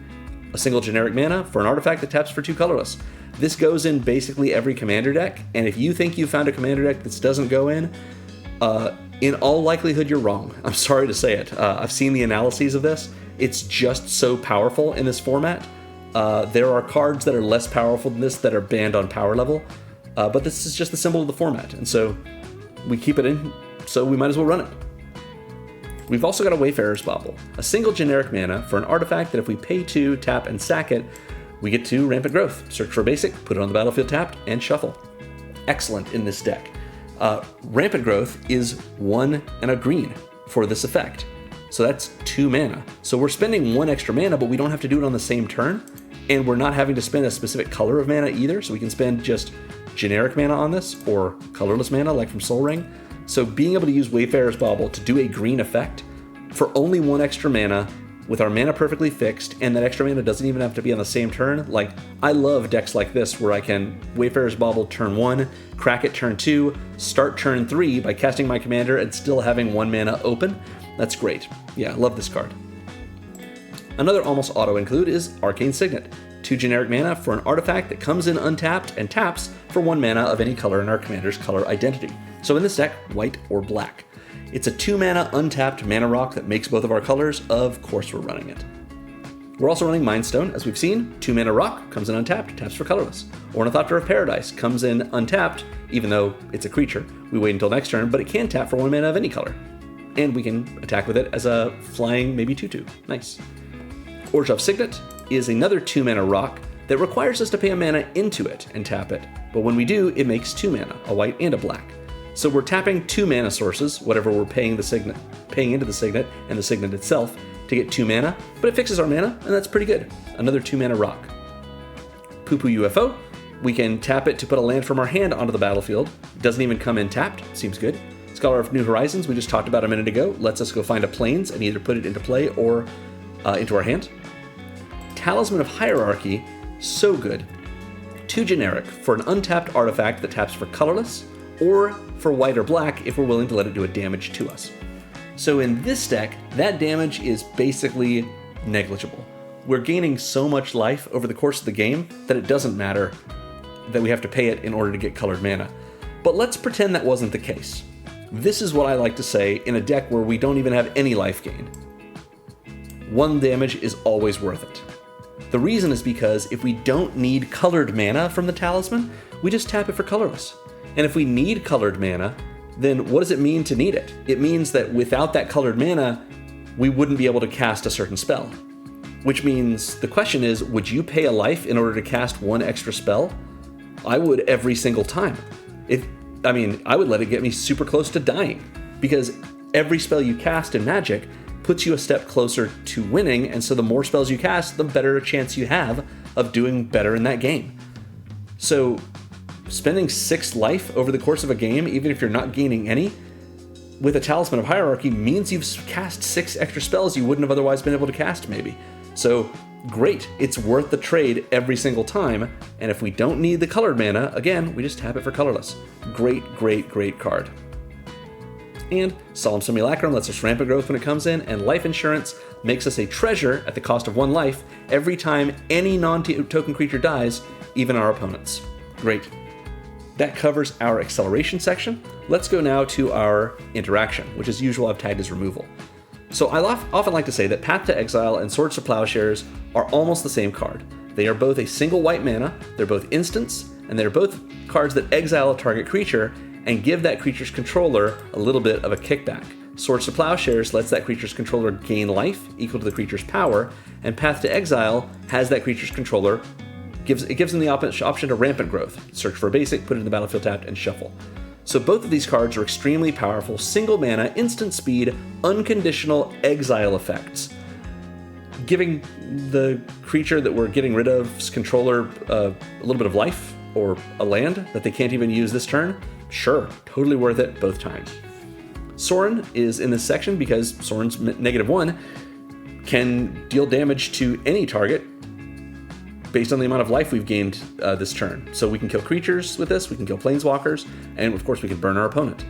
Speaker 1: a single generic mana for an artifact that taps for 2 colorless. This goes in basically every commander deck, and if you think you found a commander deck that doesn't go in all likelihood, you're wrong. I'm sorry to say it. I've seen the analyses of this. It's just so powerful in this format. There are cards that are less powerful than this that are banned on power level, but this is just the symbol of the format, and so we keep it in, so we might as well run it. We've also got a Wayfarer's Bauble, a single generic mana for an artifact that if we pay 2, tap, and sack it, we get 2 Rampant Growth. Search for a basic, put it on the battlefield tapped, and shuffle. Excellent in this deck. Rampant Growth is 1 and a green for this effect. So that's 2 mana. So we're spending 1 extra mana, but we don't have to do it on the same turn. And we're not having to spend a specific color of mana either. So we can spend just generic mana on this or colorless mana like from Soul Ring. So being able to use Wayfarer's Bauble to do a green effect for only 1 extra mana with our mana perfectly fixed, and that extra mana doesn't even have to be on the same turn. Like, I love decks like this where I can Wayfarer's Bauble turn 1, crack it turn 2, start turn 3 by casting my commander and still having 1 mana open. That's great. Yeah, I love this card. Another almost auto-include is Arcane Signet, 2 generic mana for an artifact that comes in untapped and taps for 1 mana of any color in our commander's color identity. So in this deck, white or black. It's a 2 mana untapped mana rock that makes both of our colors. Of course we're running it. We're also running Mind Stone, as we've seen. 2 mana rock, comes in untapped, taps for colorless. Ornithopter of Paradise comes in untapped, even though it's a creature. We wait until next turn, but it can tap for 1 mana of any color. And we can attack with it as a flying, maybe 2/2. Nice. Orzhov Signet is another 2 mana rock that requires us to pay a mana into it and tap it. But when we do, it makes 2 mana, a white and a black. So we're tapping 2 mana sources, whatever we're paying into the Signet and the Signet itself, to get 2 mana, but it fixes our mana, and that's pretty good. Another 2 mana rock. Poo Poo UFO, we can tap it to put a land from our hand onto the battlefield. It doesn't even come in tapped, seems good. Scholar of New Horizons, we just talked about a minute ago, lets us go find a plains and either put it into play or into our hand. Talisman of Hierarchy, so good. 2 generic for an untapped artifact that taps for colorless, or for white or black if we're willing to let it do a damage to us. So in this deck, that damage is basically negligible. We're gaining so much life over the course of the game that it doesn't matter that we have to pay it in order to get colored mana. But let's pretend that wasn't the case. This is what I like to say in a deck where we don't even have any life gain. 1 damage is always worth it. The reason is because if we don't need colored mana from the talisman, we just tap it for colorless. And if we need colored mana, then what does it mean to need it? It means that without that colored mana, we wouldn't be able to cast a certain spell. Which means the question is, would you pay a life in order to cast 1 extra spell? I would every single time. I would let it get me super close to dying, because every spell you cast in Magic puts you a step closer to winning, and so the more spells you cast, the better a chance you have of doing better in that game. So spending 6 life over the course of a game, even if you're not gaining any, with a Talisman of Hierarchy means you've cast 6 extra spells you wouldn't have otherwise been able to cast, maybe. So great, it's worth the trade every single time, and if we don't need the colored mana, again, we just tap it for colorless. Great, great, great card. And Solemn Simulacrum lets us rampant growth when it comes in, and Life Insurance makes us a treasure at the cost of 1 life every time any non-token creature dies, even our opponents. Great. That covers our acceleration section. Let's go now to our interaction, which as usual I've tagged as removal. So I often like to say that Path to Exile and Swords to Plowshares are almost the same card. They are both a single white mana, they're both instants, and they're both cards that exile a target creature and give that creature's controller a little bit of a kickback. Swords to Plowshares lets that creature's controller gain life equal to the creature's power, and Path to Exile has that creature's controller gives them the option to rampant growth. Search for a basic, put it in the battlefield tapped, and shuffle. So both of these cards are extremely powerful, single mana, instant speed, unconditional exile effects, giving the creature that we're getting rid of's controller a little bit of life or a land that they can't even use this turn. Sure, totally worth it both times. Sorin is in this section because Sorin's -1 can deal damage to any target based on the amount of life we've gained this turn. So we can kill creatures with this, we can kill planeswalkers, and of course we can burn our opponent.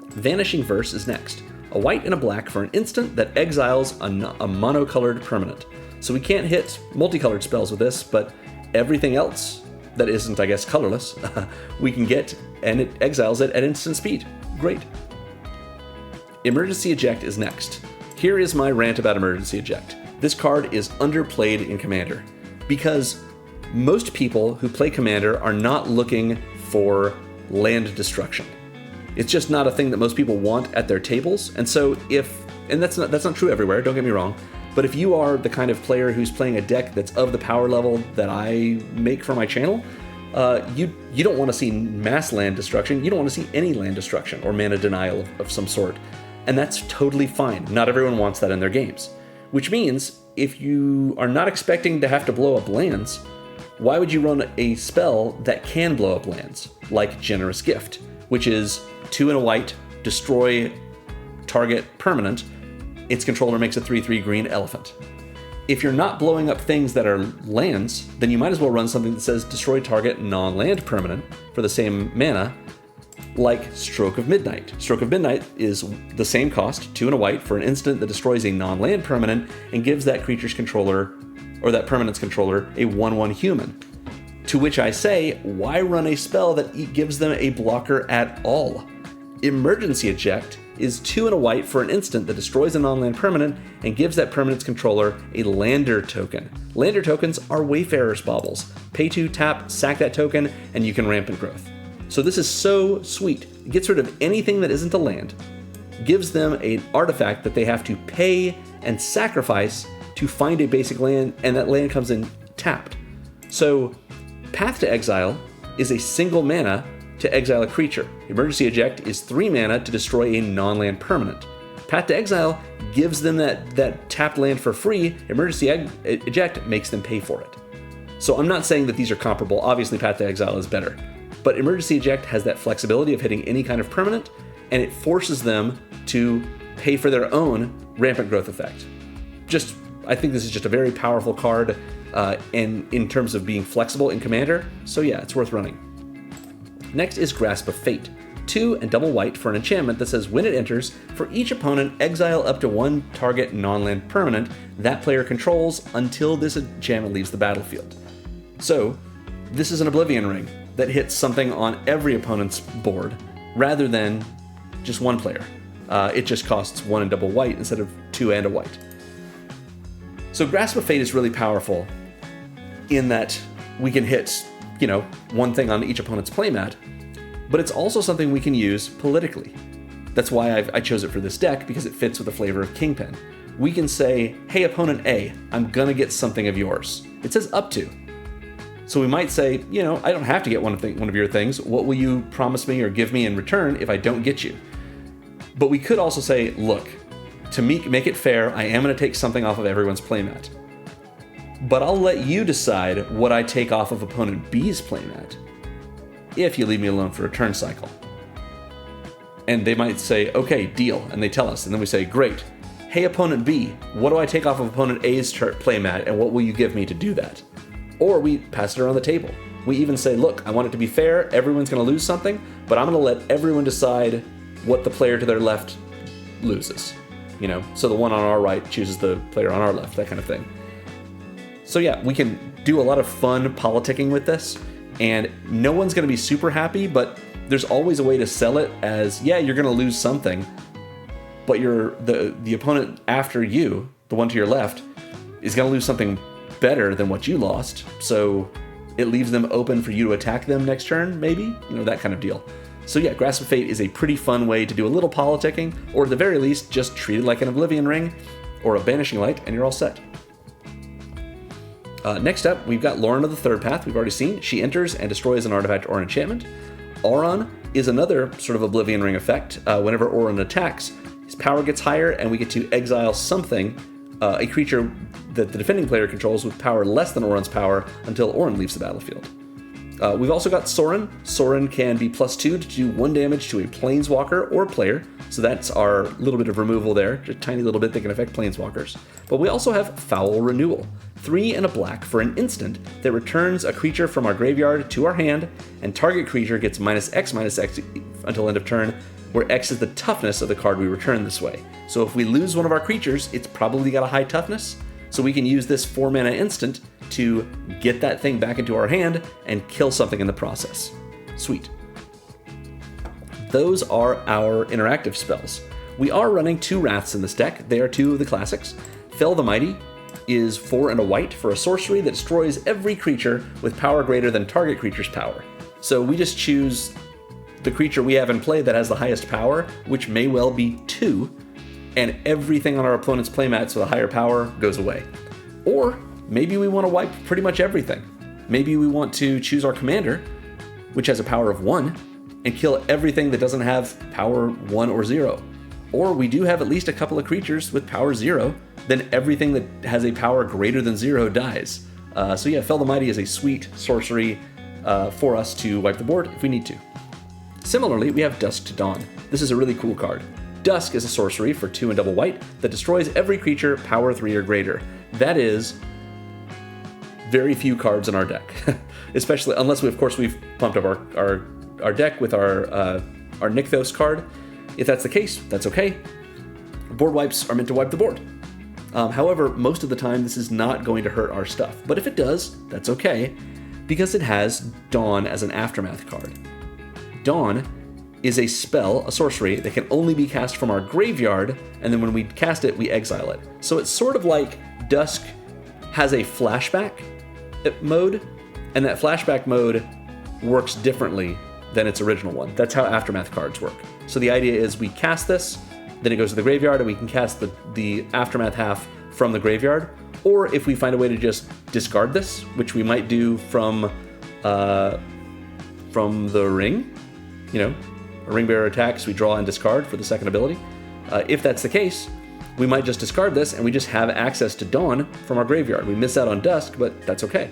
Speaker 1: Vanishing Verse is next. A white and a black for an instant that exiles a monocolored permanent. So we can't hit multicolored spells with this, but everything else that isn't, I guess, colorless, we can get, and it exiles it at instant speed. Great. Emergency Eject is next. Here is my rant about Emergency Eject. This card is underplayed in Commander, because most people who play Commander are not looking for land destruction. It's just not a thing that most people want at their tables, and so and that's not true everywhere, don't get me wrong, but if you are the kind of player who's playing a deck that's of the power level that I make for my channel, you don't want to see mass land destruction, you don't want to see any land destruction or mana denial of some sort, and that's totally fine. Not everyone wants that in their games, which means if you are not expecting to have to blow up lands, why would you run a spell that can blow up lands, like Generous Gift, which is 2 and a white, destroy target permanent, its controller makes a 3/3 green elephant. If you're not blowing up things that are lands, then you might as well run something that says destroy target non-land permanent for the same mana, like Stroke of Midnight. Stroke of Midnight is the same cost, 2 and a white, for an instant that destroys a non-land permanent and gives that creature's controller, or that permanent's controller, a 1/1 human. To which I say, why run a spell that gives them a blocker at all? Emergency Eject is 2 and a white for an instant that destroys a non-land permanent and gives that permanent's controller a lander token. Lander tokens are Wayfarer's Baubles. Pay 2, tap, sack that token, and you can rampant growth. So this is so sweet. It gets rid of anything that isn't a land, gives them an artifact that they have to pay and sacrifice to find a basic land, and that land comes in tapped. So Path to Exile is a single mana to exile a creature. Emergency Eject is 3 mana to destroy a non-land permanent. Path to Exile gives them that tapped land for free. Emergency Eject makes them pay for it. So I'm not saying that these are comparable. Obviously Path to Exile is better. But Emergency Eject has that flexibility of hitting any kind of permanent, and it forces them to pay for their own rampant growth effect. I think this is just a very powerful card in terms of being flexible in Commander, so yeah, it's worth running. Next is Grasp of Fate. 2 and double white for an enchantment that says when it enters, for each opponent, exile up to 1 target non-land permanent that player controls until this enchantment leaves the battlefield. So, this is an Oblivion Ring that hits something on every opponent's board, rather than just one player. It just costs 1 and double white instead of 2 and a white. So Grasp of Fate is really powerful in that we can hit, one thing on each opponent's playmat, but it's also something we can use politically. That's why I chose it for this deck, because it fits with the flavor of Kingpin. We can say, hey opponent A, I'm gonna get something of yours. It says up to. So we might say, I don't have to get one of your things. What will you promise me or give me in return if I don't get you? But we could also say, look, to make it fair, I am going to take something off of everyone's playmat. But I'll let you decide what I take off of opponent B's playmat if you leave me alone for a turn cycle. And they might say, okay, deal, and they tell us. And then we say, great. Hey, opponent B, what do I take off of opponent A's playmat, and what will you give me to do that? Or we pass it around the table. We even say, look, I want it to be fair, everyone's going to lose something, but I'm going to let everyone decide what the player to their left loses. So the one on our right chooses the player on our left, that kind of thing. So yeah, we can do a lot of fun politicking with this, and no one's going to be super happy, but there's always a way to sell it as, yeah, you're going to lose something, but the opponent after you, the one to your left, is going to lose something better than what you lost, so it leaves them open for you to attack them next turn, maybe? That kind of deal. So yeah, Grasp of Fate is a pretty fun way to do a little politicking, or at the very least, just treat it like an Oblivion Ring or a Banishing Light, and you're all set. Next up, we've got Lauren of the Third Path, we've already seen. She enters and destroys an artifact or an enchantment. Auron is another sort of Oblivion Ring effect. Whenever Auron attacks, his power gets higher, and we get to exile something, a creature that the defending player controls with power less than Auron's power until Auron leaves the battlefield. We've also got Sorin. Sorin can be +2 to do 1 damage to a Planeswalker or player, so that's our little bit of removal there, just a tiny little bit that can affect Planeswalkers. But we also have Foul Renewal. 3 and a black for an instant that returns a creature from our graveyard to our hand, and target creature gets -X until end of turn, where X is the toughness of the card we return this way. So if we lose one of our creatures, it's probably got a high toughness, so we can use this 4 mana instant to get that thing back into our hand and kill something in the process. Sweet. Those are our interactive spells. We are running 2 Wraths in this deck. They are 2 of the classics. Fell the Mighty is 4 and a white for a sorcery that destroys every creature with power greater than target creature's power. So we just choose the creature we have in play that has the highest power, which may well be 2, and everything on our opponent's playmats with a higher power goes away. Or maybe we want to wipe pretty much everything. Maybe we want to choose our commander, which has a power of 1, and kill everything that doesn't have power 1 or 0. Or we do have at least a couple of creatures with power 0, then everything that has a power greater than 0 dies. So yeah, Fell the Mighty is a sweet sorcery for us to wipe the board if we need to. Similarly, we have Dusk to Dawn. This is a really cool card. Dusk is a sorcery for 2 and double white that destroys every creature power 3 or greater. That is very few cards in our deck, especially unless we've pumped up our deck with our our Nykthos card. If that's the case, that's okay. Board wipes are meant to wipe the board. However, most of the time this is not going to hurt our stuff. But if it does, that's okay, because it has Dawn as an aftermath card. Dawn is a spell, a sorcery, that can only be cast from our graveyard, and then when we cast it, we exile it. So it's sort of like Dusk has a flashback mode, and that flashback mode works differently than its original one. That's how aftermath cards work. So the idea is we cast this, then it goes to the graveyard, and we can cast the aftermath half from the graveyard. Or if we find a way to just discard this, which we might do from the ring, a ring bearer attacks, we draw and discard for the second ability. If that's the case, we might just discard this and we just have access to Dawn from our graveyard. We miss out on Dusk, but that's okay.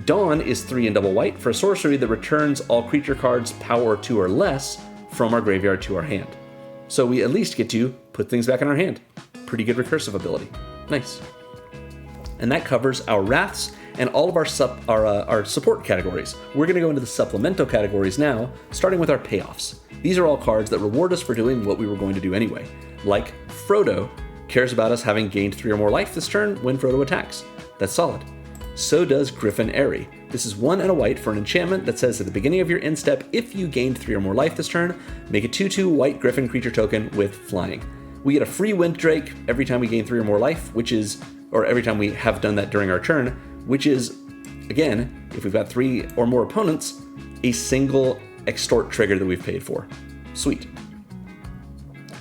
Speaker 1: Dawn is 3 and double white for a sorcery that returns all creature cards power 2 or less from our graveyard to our hand. So we at least get to put things back in our hand. Pretty good recursive ability. Nice. And that covers our Wraths and all of our support categories. We're going to go into the supplemental categories now, starting with our Payoffs. These are all cards that reward us for doing what we were going to do anyway. Like Frodo cares about us having gained 3 or more life this turn when Frodo attacks. That's solid. So does Griffin Airy. This is 1 and a white for an enchantment that says at the beginning of your end step, if you gained 3 or more life this turn, make a 2/2 white Griffin creature token with flying. We get a free Winddrake every time we gain 3 or more life, or every time we have done that during our turn, which is, again, if we've got 3 or more opponents, a single extort trigger that we've paid for. Sweet.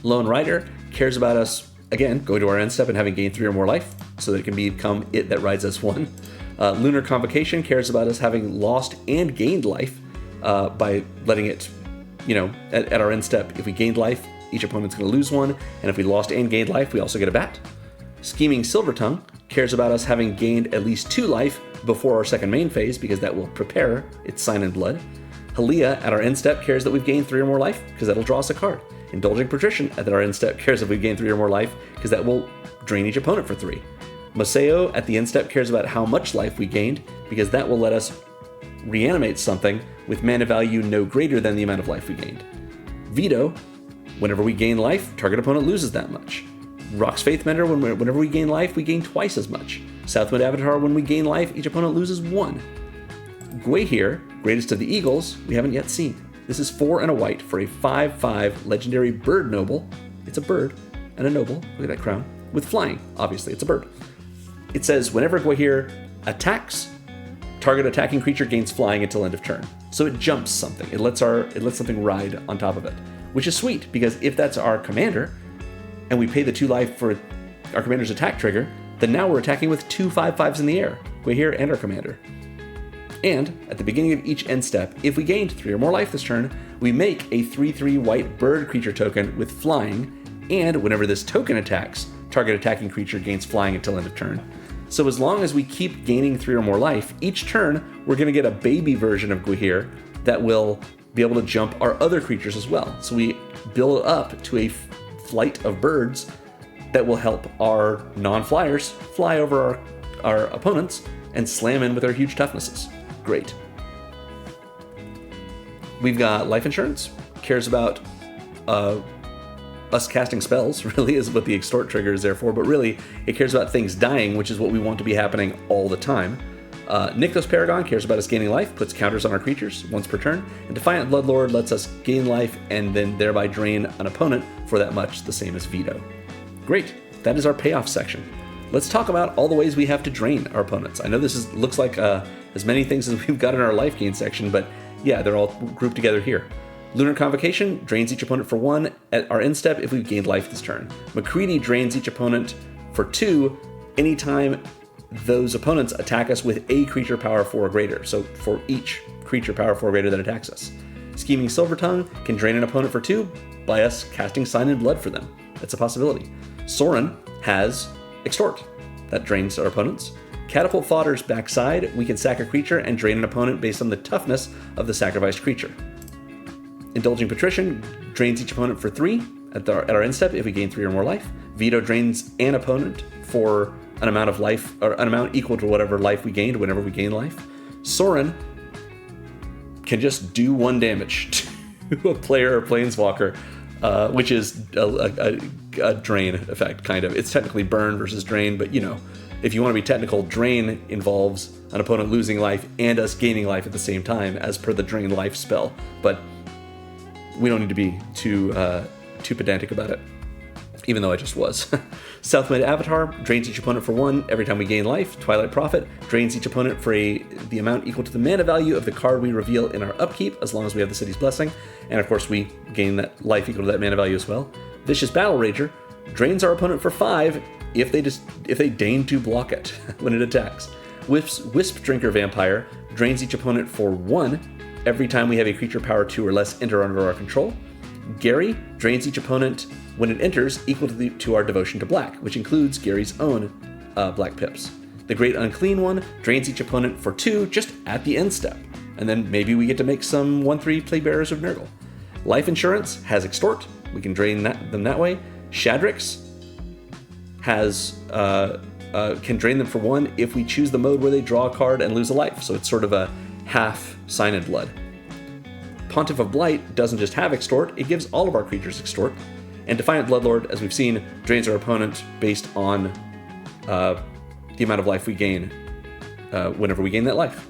Speaker 1: Lone Rider cares about us, again, going to our end step and having gained 3 or more life, so that it can become it that rides us 1. Lunar Convocation cares about us having lost and gained life by letting it, at our end step, if we gained life, each opponent's going to lose 1, and if we lost and gained life, we also get a bat. Scheming Silvertongue cares about us having gained at least 2 life before our second main phase, because that will prepare its Sign in Blood. Halia at our end step cares that we've gained 3 or more life, because that'll draw us a card. Indulging Patrician at our end step cares if we've gained 3 or more life, because that will drain each opponent for 3. Moseo at the end step cares about how much life we gained, because that will let us reanimate something with mana value no greater than the amount of life we gained. Veto, whenever we gain life, target opponent loses that much. Rock's Faithmender, whenever we gain life, we gain twice as much. Southwind Avatar, when we gain life, each opponent loses 1. Gwaihir, Greatest of the Eagles, we haven't yet seen. This is 4 and a white for a 5/5 legendary bird noble. It's a bird and a noble, look at that crown, with flying, obviously, it's a bird. It says, whenever Gwaihir attacks, target attacking creature gains flying until end of turn. So it jumps something, it lets something ride on top of it, which is sweet, because if that's our commander, and we pay the 2 life for our commander's attack trigger, then now we're attacking with 2 5/5s in the air, Gwaihir and our commander. And at the beginning of each end step, if we gained 3 or more life this turn, we make a 3/3 white bird creature token with flying, and whenever this token attacks, target attacking creature gains flying until end of turn. So as long as we keep gaining 3 or more life, each turn we're going to get a baby version of Gwaihir that will be able to jump our other creatures as well. So we build up to a flight of birds that will help our non-flyers fly over our opponents and slam in with their huge toughnesses. Great. We've got Life Insurance, cares about us casting spells, really is what the extort trigger is there for, but really it cares about things dying, which is what we want to be happening all the time. Nykthos Paragon cares about us gaining life, puts counters on our creatures once per turn, and Defiant Bloodlord lets us gain life and then thereby drain an opponent for that much, the same as Veto. Great, that is our payoff section. Let's talk about all the ways we have to drain our opponents. I know this looks like as many things as we've got in our Lifegain section, but yeah, they're all grouped together here. Lunar Convocation drains each opponent for 1 at our end step if we've gained life this turn. McCready drains each opponent for 2 anytime those opponents attack us with a creature power 4 or greater, so for each creature power 4 or greater that attacks us. Scheming Silvertongue can drain an opponent for 2 by us casting Sign in Blood for them. That's a possibility. Sorin has Extort. That drains our opponents. Catapult Fodder's backside, we can sack a creature and drain an opponent based on the toughness of the sacrificed creature. Indulging Patrician drains each opponent for 3 at our end step if we gain 3 or more life. Veto drains an opponent for an amount of life, or an amount equal to whatever life we gained whenever we gain life. Sorin can just do 1 damage. to a player or planeswalker, which is a drain effect, kind of. It's technically burn versus drain, but if you want to be technical, drain involves an opponent losing life and us gaining life at the same time, as per the drain life spell. But we don't need to be too pedantic about it, even though I just was. Southwind Avatar drains each opponent for 1 every time we gain life. Twilight Prophet drains each opponent for the amount equal to the mana value of the card we reveal in our upkeep, as long as we have the City's Blessing. And of course, we gain that life equal to that mana value as well. Vicious Battle Rager drains our opponent for 5 if they deign to block it when it attacks. Wisp Drinker Vampire drains each opponent for 1 every time we have a creature power 2 or less enter under our control. Gary drains each opponent when it enters equal to our Devotion to Black, which includes Gary's own black pips. The Great Unclean One drains each opponent for 2 just at the end step, and then maybe we get to make some 1/3 Plaguebearers of Nurgle. Life Insurance has Extort. We can drain them that way. Shadrix has can drain them for 1 if we choose the mode where they draw a card and lose a life, so it's sort of a half Sign in Blood. Pontiff of Blight doesn't just have Extort, it gives all of our creatures Extort. And Defiant Bloodlord, as we've seen, drains our opponent based on the amount of life we gain whenever we gain that life.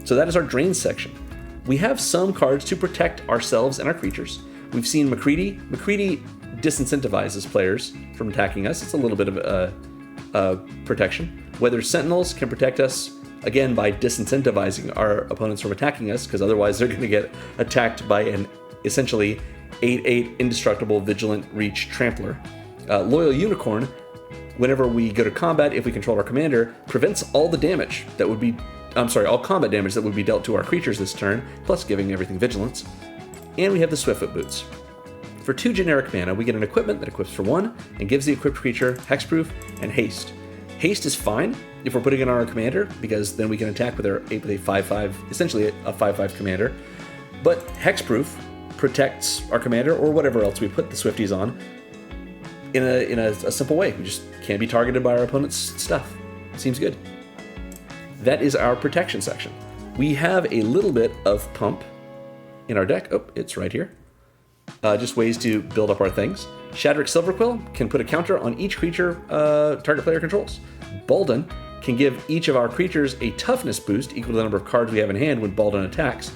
Speaker 1: So that is our drain section. We have some cards to protect ourselves and our creatures. We've seen McCready. McCready disincentivizes players from attacking us. It's a little bit of a protection. Weather Sentinels can protect us, again, by disincentivizing our opponents from attacking us, because otherwise they're going to get attacked by an essentially 8/8 indestructible vigilant reach trampler. Loyal Unicorn, whenever we go to combat, if we control our commander, prevents all the damage that would be, all combat damage that would be dealt to our creatures this turn, plus giving everything vigilance. And we have the Swiftfoot Boots. For 2 generic mana, we get an equipment that equips for 1 and gives the equipped creature Hexproof and Haste. Haste is fine if we're putting it on our commander, because then we can attack with a 5/5, essentially a 5/5 commander. But Hexproof protects our commander, or whatever else we put the Swifties on, in a simple way. We just can't be targeted by our opponent's stuff. Seems good. That is our protection section. We have a little bit of pump in our deck. Oh, it's right here. Just ways to build up our things. Shadrick Silverquill can put a counter on each creature target player controls. Baldan can give each of our creatures a toughness boost equal to the number of cards we have in hand when Baldan attacks,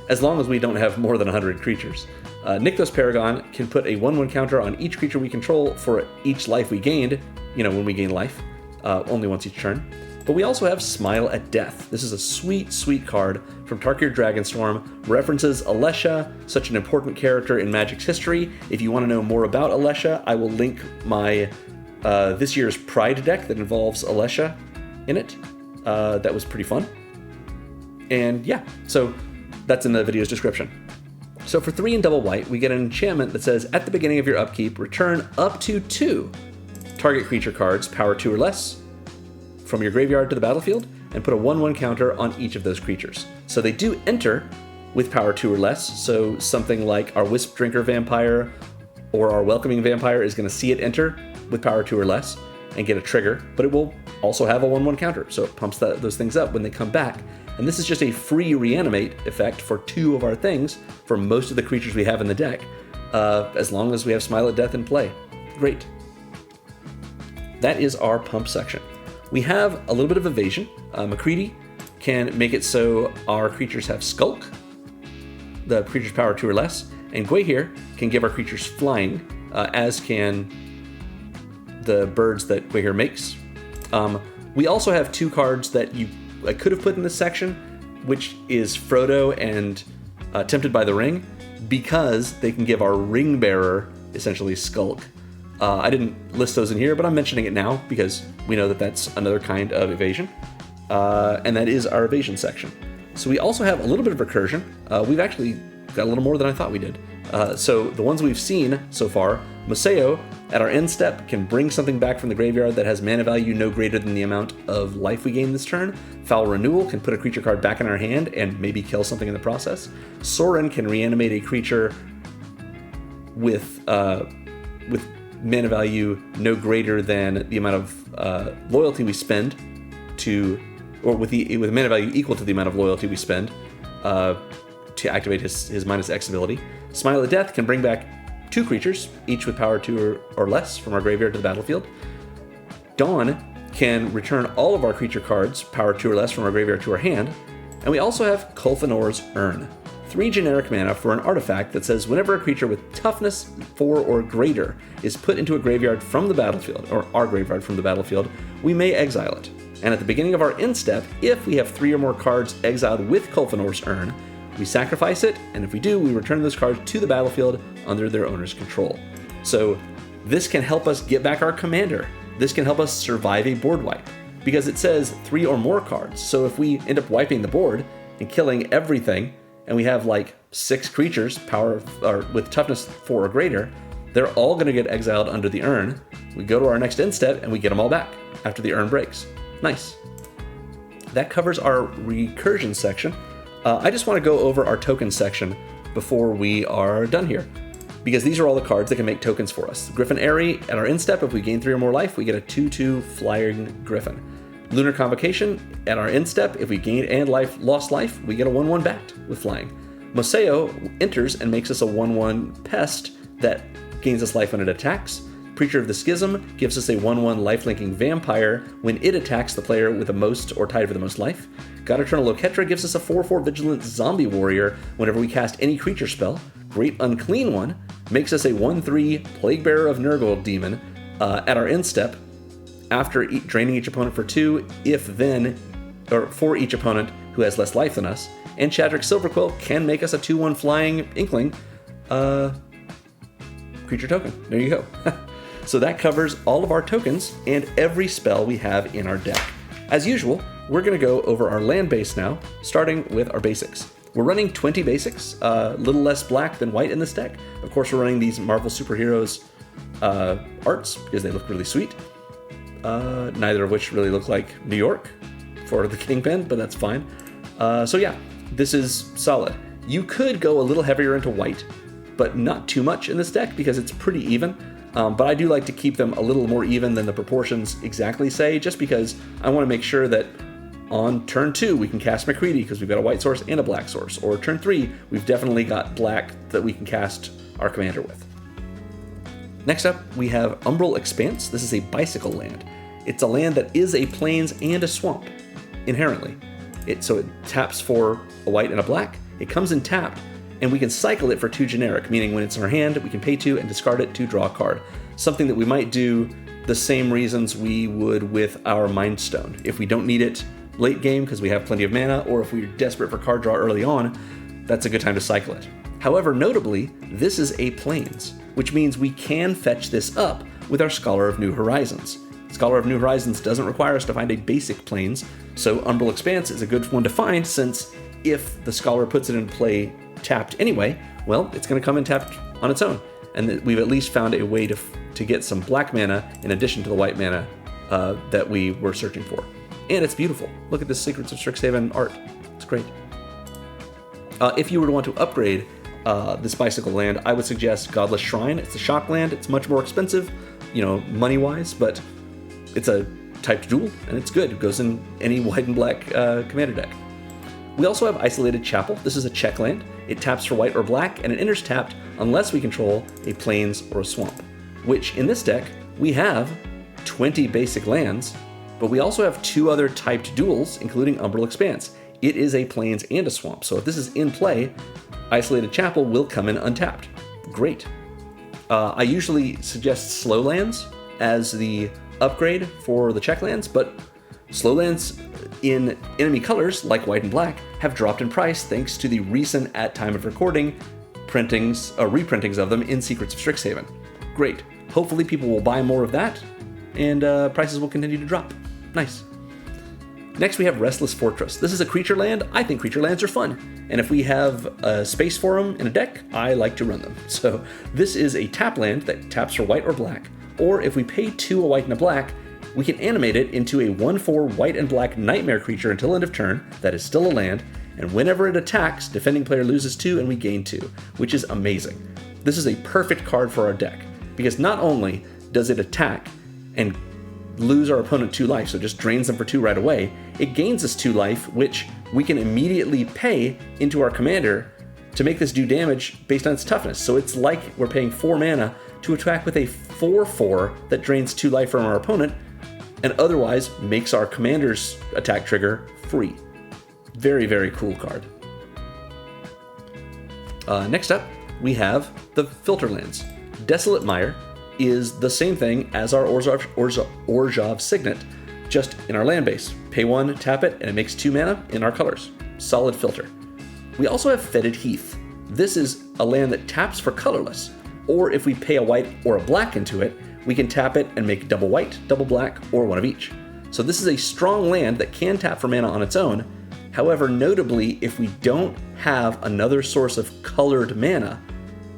Speaker 1: as long as we don't have more than 100 creatures. Nykthos Paragon can put a 1/1 counter on each creature we control for each life we gained, when we gain life, only once each turn. But we also have Smile at Death. This is a sweet, sweet card from Tarkir Dragonstorm. References Alesha, such an important character in Magic's history. If you want to know more about Alesha, I will link my this year's Pride deck that involves Alesha in it. That was pretty fun. And yeah, so that's in the video's description. So for 3 and double white, we get an enchantment that says, at the beginning of your upkeep, return up to 2 target creature cards, power 2 or less, from your graveyard to the battlefield, and put a 1/1 counter on each of those creatures. So they do enter with power 2 or less, so something like our Wisp Drinker Vampire or our Welcoming Vampire is going to see it enter with power 2 or less and get a trigger, but it will also have a 1/1 counter, so it pumps those things up when they come back. And this is just a free reanimate effect for 2 of our things for most of the creatures we have in the deck, as long as we have Smile at Death in play. Great. That is our pump section. We have a little bit of evasion. McCready can make it so our creatures have Skulk, the creature's power 2 or less, and Gwahir can give our creatures flying, as can the birds that Gwahir makes. We also have 2 cards that I could have put in this section, which is Frodo and Tempted by the Ring, because they can give our Ring Bearer essentially Skulk. I didn't list those in here, but I'm mentioning it now because we know that that's another kind of evasion, and that is our evasion section. So we also have a little bit of recursion. We've actually got a little more than I thought we did. So the ones we've seen so far, Museo, at our end step, can bring something back from the graveyard that has mana value no greater than the amount of life we gain this turn. Foul Renewal can put a creature card back in our hand and maybe kill something in the process. Sorin can reanimate a creature with mana value no greater than the amount of loyalty we spend to, or with mana value equal to the amount of loyalty we spend to to activate his minus X ability. Smile of Death can bring back 2 creatures, each with power 2 or less, from our graveyard to the battlefield. Dawn can return all of our creature cards, power 2 or less, from our graveyard to our hand. And we also have Kolfanor's Urn. 3 generic mana for an artifact that says whenever a creature with toughness 4 or greater is put into a graveyard from the battlefield, or our graveyard from the battlefield, we may exile it. And at the beginning of our end step, if we have 3 or more cards exiled with Kolfanor's Urn, we sacrifice it, and if we do, we return those cards to the battlefield under their owner's control. So this can help us get back our commander. This can help us survive a board wipe, because it says 3 or more cards. So if we end up wiping the board and killing everything, and we have like 6 creatures with toughness 4 or greater, they're all going to get exiled under the urn. We go to our next end step and we get them all back after the urn breaks. Nice. That covers our recursion section. I just want to go over our token section before we are done here, because these are all the cards that can make tokens for us. Griffin Airy, at our end step, if we gain 3 or more life, we get a 2/2 flying Griffin. Lunar Convocation, at our end step, if we gain and lost life, we get a 1/1 bat with flying. Moseo enters and makes us a 1/1 pest that gains us life when it attacks. Preacher of the Schism gives us a 1/1 lifelinking vampire when it attacks the player with the most or tied for the most life. God Eternal Loketra gives us a 4/4 vigilant zombie warrior whenever we cast any creature spell. Great Unclean One makes us a 1/3 Plague Bearer of Nurgle demon at our end step, after draining each opponent for 2, or for each opponent who has less life than us. And Chadrick Silverquill can make us a 2/1 flying Inkling creature token. There you go. So that covers all of our tokens and every spell we have in our deck. As usual, we're going to go over our land base now, starting with our basics. We're running 20 basics, a little less black than white in this deck. Of course, we're running these Marvel Superheroes arts because they look really sweet. Neither of which really look like New York for the Kingpin, but that's fine. So yeah, this is solid. You could go a little heavier into white, but not too much in this deck because it's pretty even. But I do like to keep them a little more even than the proportions exactly say, just because I want to make sure that on turn 2 we can cast McCready because we've got a white source and a black source, or turn 3 we've definitely got black that we can cast our commander with. Next up, we have Umbral Expanse. This is a bicycle land. It's a land that is a plains and a swamp, inherently. So it taps for a white and a black. It comes in tapped, and we can cycle it for 2 generic, meaning when it's in our hand, we can pay 2 and discard it to draw a card. Something that we might do the same reasons we would with our Mind Stone. If we don't need it late game because we have plenty of mana, or if we're desperate for card draw early on, that's a good time to cycle it. However, notably, this is a plains, which means we can fetch this up with our Scholar of New Horizons. Scholar of New Horizons doesn't require us to find a basic plains, so Umbral Expanse is a good one to find, since if the Scholar puts it in play tapped anyway, well, it's going to come in tapped on its own, and we've at least found a way to get some black mana in addition to the white mana that we were searching for. And it's beautiful. Look at this Secrets of Strixhaven art. It's great. If you were to want to upgrade this bicycle land, I would suggest Godless Shrine. It's a shock land. It's much more expensive, money-wise, but it's a typed duel, and it's good. It goes in any white and black commander deck. We also have Isolated Chapel. This is a check land. It taps for white or black, and it enters tapped unless we control a plains or a swamp, which in this deck, we have 20 basic lands, but we also have 2 other typed duels, including Umbral Expanse. It is a plains and a swamp, so if this is in play, Isolated Chapel will come in untapped. Great. I usually suggest slow lands as the upgrade for the check lands, but slow lands in enemy colors, like white and black, have dropped in price thanks to the recent, at time of recording, reprintings of them in Secrets of Strixhaven. Great. Hopefully people will buy more of that, and prices will continue to drop. Nice. Next we have Restless Fortress. This is a creature land. I think creature lands are fun, and if we have a space for them in a deck, I like to run them. So this is a tap land that taps for white or black, or if we pay 2 a white and a black, we can animate it into a 1/4 white and black nightmare creature until end of turn that is still a land, and whenever it attacks, defending player loses 2 and we gain 2, which is amazing. This is a perfect card for our deck, because not only does it attack and lose our opponent 2 life, so it just drains them for 2 right away, it gains us 2 life, which we can immediately pay into our commander to make this do damage based on its toughness. So it's like we're paying 4 mana to attack with a 4/4 that drains 2 life from our opponent and otherwise makes our commander's attack trigger free. Very, very cool card. Next up, we have the filter lands. Desolate Mire is the same thing as our Orzhov Signet, just in our land base. Pay 1, tap it, and it makes 2 mana in our colors. Solid filter. We also have Fetid Heath. This is a land that taps for colorless, or if we pay a white or a black into it, we can tap it and make double white, double black, or one of each. So this is a strong land that can tap for mana on its own. However, notably, if we don't have another source of colored mana,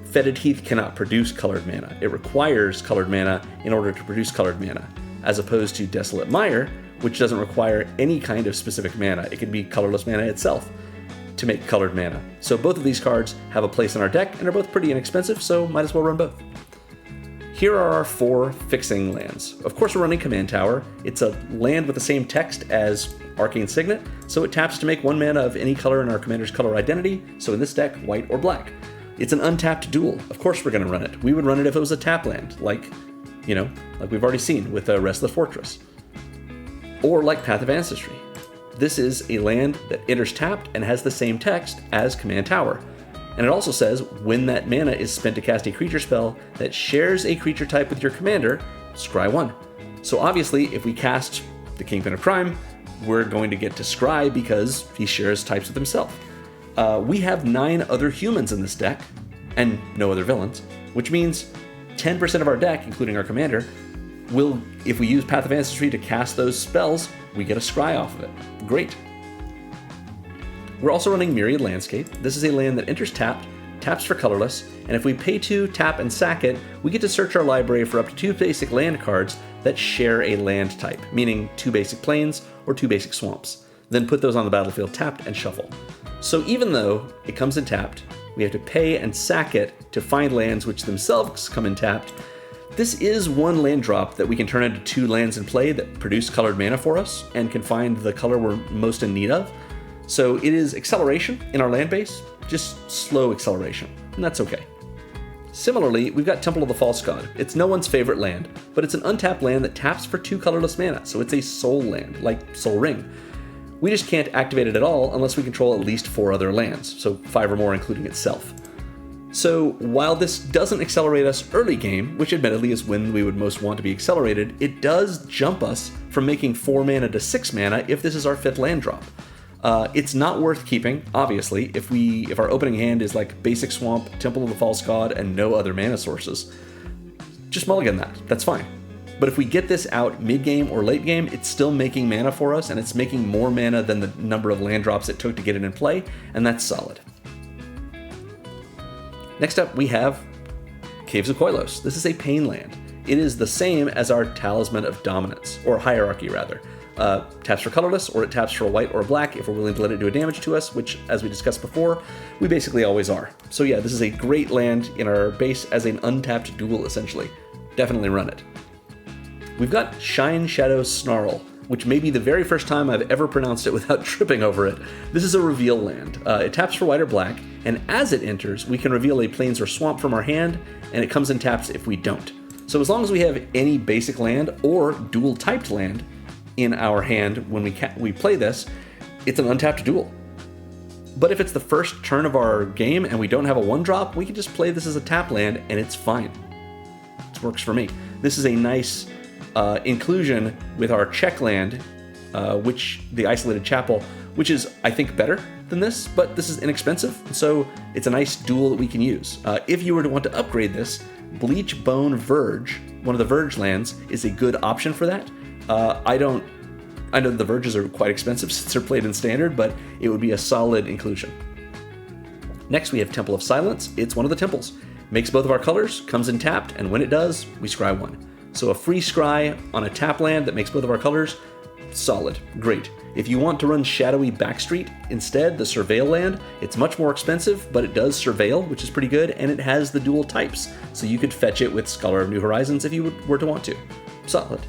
Speaker 1: Fetid Heath cannot produce colored mana. It requires colored mana in order to produce colored mana, as opposed to Desolate Mire, which doesn't require any kind of specific mana. It can be colorless mana itself to make colored mana. So both of these cards have a place in our deck, and are both pretty inexpensive, so might as well run both. Here are our 4 fixing lands. Of course, we're running Command Tower. It's a land with the same text as Arcane Signet, so it taps to make 1 mana of any color in our commander's color identity, so in this deck, white or black. It's an untapped duel. Of course we're going to run it. We would run it if it was a tap land, like we've already seen with Restless Fortress. Or like Path of Ancestry. This is a land that enters tapped and has the same text as Command Tower. And it also says, when that mana is spent to cast a creature spell that shares a creature type with your commander, scry 1. So obviously, if we cast the Kingpin of Crime, we're going to get to scry because he shares types with himself. We have 9 other humans in this deck, and no other villains, which means 10% of our deck, including our commander, will, if we use Path of Ancestry to cast those spells, we get a scry off of it. Great. We're also running Myriad Landscape. This is a land that enters tapped, taps for colorless, and if we pay 2, tap, and sack it, we get to search our library for up to 2 basic land cards that share a land type, meaning 2 basic plains or 2 basic swamps. Then put those on the battlefield tapped and shuffle. So even though it comes in tapped, we have to pay and sack it to find lands which themselves come in tapped. This is 1 land drop that we can turn into 2 lands in play that produce colored mana for us and can find the color we're most in need of. So it is acceleration in our land base, just slow acceleration, and that's okay. Similarly, we've got Temple of the False God. It's no one's favorite land, but it's an untapped land that taps for 2 colorless mana, so it's a soul land, like Soul Ring. We just can't activate it at all unless we control at least 4 other lands, so 5 or more including itself. So while this doesn't accelerate us early game, which admittedly is when we would most want to be accelerated, it does jump us from making 4 mana to 6 mana if this is our 5th land drop. It's not worth keeping, obviously, if our opening hand is like Basic Swamp, Temple of the False God, and no other mana sources. Just mulligan that, that's fine. But if we get this out mid-game or late game, it's still making mana for us, and it's making more mana than the number of land drops it took to get it in play, and that's solid. Next up, we have Caves of Koilos. This is a pain land. It is the same as our Talisman of Dominance, or Hierarchy rather. Taps for colorless, or it taps for a white or a black if we're willing to let it do a damage to us, which, as we discussed before, we basically always are. So yeah, this is a great land in our base as an untapped duel, essentially. Definitely run it. We've got Shine Shadow Snarl, which may be the very first time I've ever pronounced it without tripping over it. This is a reveal land. It taps for white or black, and as it enters, we can reveal a plains or swamp from our hand, and it comes in taps if we don't. So as long as we have any basic land or dual-typed land in our hand when we play this, it's an untapped duel. But if it's the first turn of our game and we don't have a 1-drop, we can just play this as a tap land and it's fine. It works for me. This is a nice inclusion with our check land, which the Isolated Chapel, which is, I think, better than this, but this is inexpensive, so it's a nice duel that we can use. If you were to want to upgrade this, Bleach Bone Verge, one of the Verge lands, is a good option for that. I know the Verges are quite expensive since they're played in Standard, but it would be a solid inclusion. Next, we have Temple of Silence. It's one of the temples. Makes both of our colors, comes in tapped, and when it does, we scry 1. So a free scry on a tap land that makes both of our colors, solid, great. If you want to run Shadowy Backstreet instead, the Surveil land, it's much more expensive, but it does Surveil, which is pretty good, and it has the dual types, so you could fetch it with Scholar of New Horizons if you were to want to. Solid.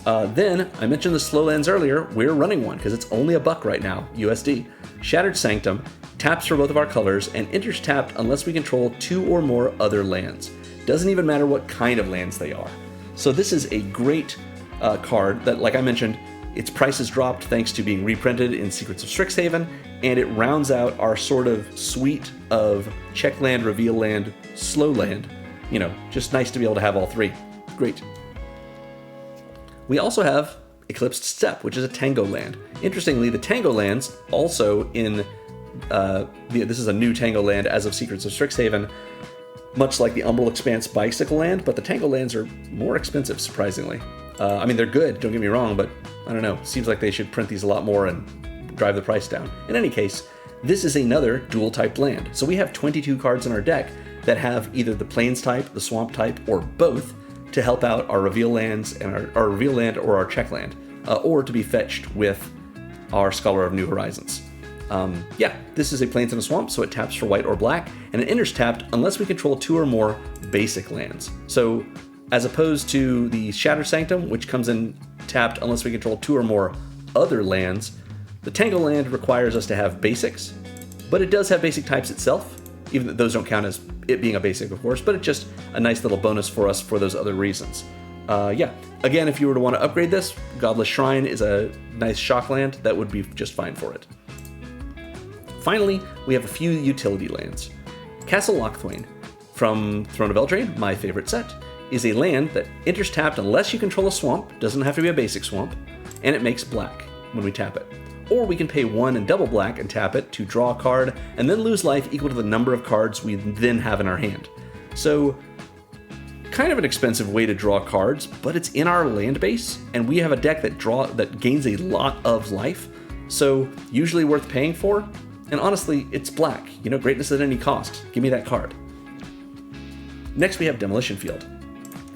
Speaker 1: Then, I mentioned the slow lands earlier, we're running one, because it's only $1 right now, USD. Shattered Sanctum. taps for both of our colors, and enters tapped unless we control 2 or more other lands. Doesn't even matter what kind of lands they are. So this is a great card that, like I mentioned, its price has dropped thanks to being reprinted in Secrets of Strixhaven, and it rounds out our sort of suite of check land, reveal land, slow land. You know, just nice to be able to have all 3. Great. We also have Eclipsed Steppe, which is a Tango land. Interestingly, the Tango lands also in this is a new Tango land as of Secrets of Strixhaven, much like the Umbral Expanse Bicycle land, but the Tango lands are more expensive, surprisingly. I mean, they're good, don't get me wrong, but I don't know. Seems like they should print these a lot more and drive the price down. In any case, this is another dual-typed land. So we have 22 cards in our deck that have either the Plains type, the Swamp type, or both to help out our reveal lands and our reveal land or our check land, or to be fetched with our Scholar of New Horizons. This is a Plains and a Swamp, so it taps for white or black, and it enters tapped unless we control 2 or more basic lands. So as opposed to the Shatter Sanctum, which comes in tapped unless we control 2 or more other lands, the Tango land requires us to have basics, but it does have basic types itself, even though those don't count as it being a basic, of course, but it's just a nice little bonus for us for those other reasons. Again, if you were to want to upgrade this, Godless Shrine is a nice shock land that would be just fine for it. Finally, we have a few utility lands. Castle Lochthwain from Throne of Eldraine, my favorite set, is a land that enters tapped unless you control a swamp, doesn't have to be a basic swamp, and it makes black when we tap it. Or we can pay 1 and double black and tap it to draw a card, and then lose life equal to the number of cards we then have in our hand. So, kind of an expensive way to draw cards, but it's in our land base, and we have a deck that gains a lot of life, so usually worth paying for. And honestly, it's black. You know, greatness at any cost. Give me that card. Next, we have Demolition Field.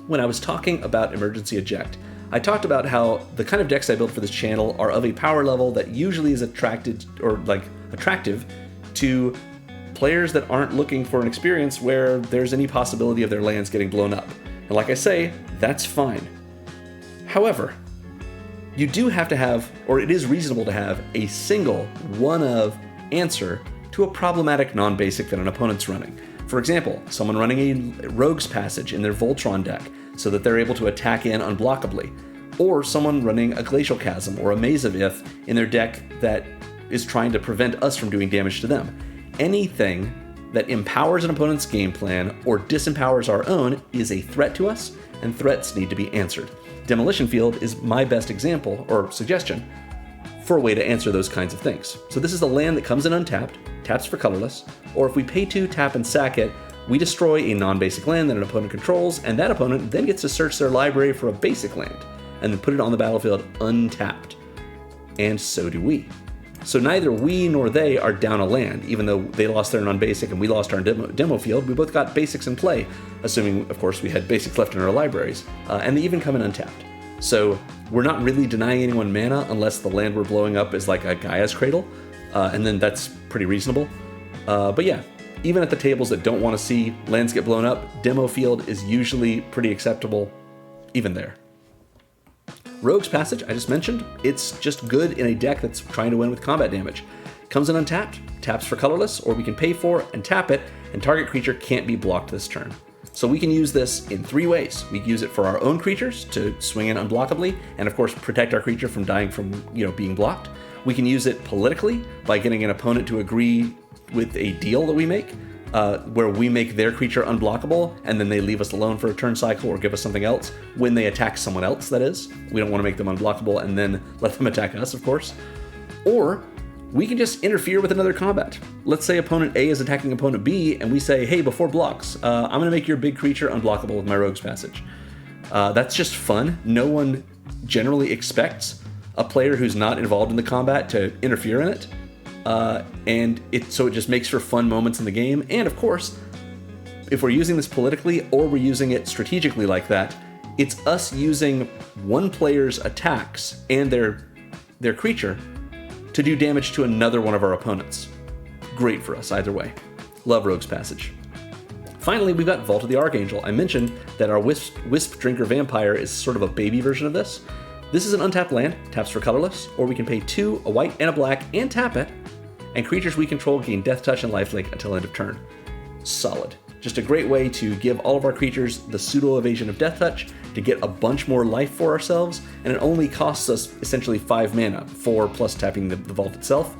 Speaker 1: When I was talking about Emergency Eject, I talked about how the kind of decks I build for this channel are of a power level that usually is attractive to players that aren't looking for an experience where there's any possibility of their lands getting blown up. And like I say, that's fine. However, you do have to have, or it is reasonable to have, a single one-of answer to a problematic non-basic that an opponent's running. For example, someone running a Rogue's Passage in their Voltron deck so that they're able to attack in unblockably, or someone running a Glacial Chasm or a Maze of Ith in their deck that is trying to prevent us from doing damage to them. Anything that empowers an opponent's game plan or disempowers our own is a threat to us, and threats need to be answered. Demolition Field is my best example or suggestion for a way to answer those kinds of things. So this is a land that comes in untapped, taps for colorless, or if we pay 2, tap and sack it, we destroy a non-basic land that an opponent controls, and that opponent then gets to search their library for a basic land, and then put it on the battlefield untapped. And so do we. So neither we nor they are down a land, even though they lost their non-basic and we lost our demo field. We both got basics in play, assuming, of course, we had basics left in our libraries, and they even come in untapped. So we're not really denying anyone mana unless the land we're blowing up is like a Gaia's Cradle, and then that's pretty reasonable. But yeah, even at the tables that don't want to see lands get blown up, demo field is usually pretty acceptable, even there. Rogue's Passage, I just mentioned, it's just good in a deck that's trying to win with combat damage. Comes in untapped, taps for colorless, or we can pay for and tap it, and target creature can't be blocked this turn. So we can use this in 3 ways. We can use it for our own creatures to swing in unblockably, and of course protect our creature from dying from being blocked. We can use it politically by getting an opponent to agree with a deal that we make, where we make their creature unblockable, and then they leave us alone for a turn cycle or give us something else when they attack someone else, that is. We don't want to make them unblockable and then let them attack us, of course. Or we can just interfere with another combat. Let's say opponent A is attacking opponent B, and we say, hey, before blocks, I'm going to make your big creature unblockable with my Rogue's Passage. That's just fun. No one generally expects a player who's not involved in the combat to interfere in it. So it just makes for fun moments in the game. And of course, if we're using this politically or we're using it strategically like that, it's us using one player's attacks and their creature to do damage to another one of our opponents. Great for us either way. Love Rogue's Passage. Finally, we've got Vault of the Archangel. I mentioned that our Wisp Drinker Vampire is sort of a baby version of this. This is an untapped land, taps for colorless, or we can pay 2, a white and a black, and tap it, and creatures we control gain Death Touch and Lifelink until end of turn. Solid. Just a great way to give all of our creatures the pseudo evasion of Death Touch, to get a bunch more life for ourselves, and it only costs us essentially 5 mana, 4 plus tapping the vault itself,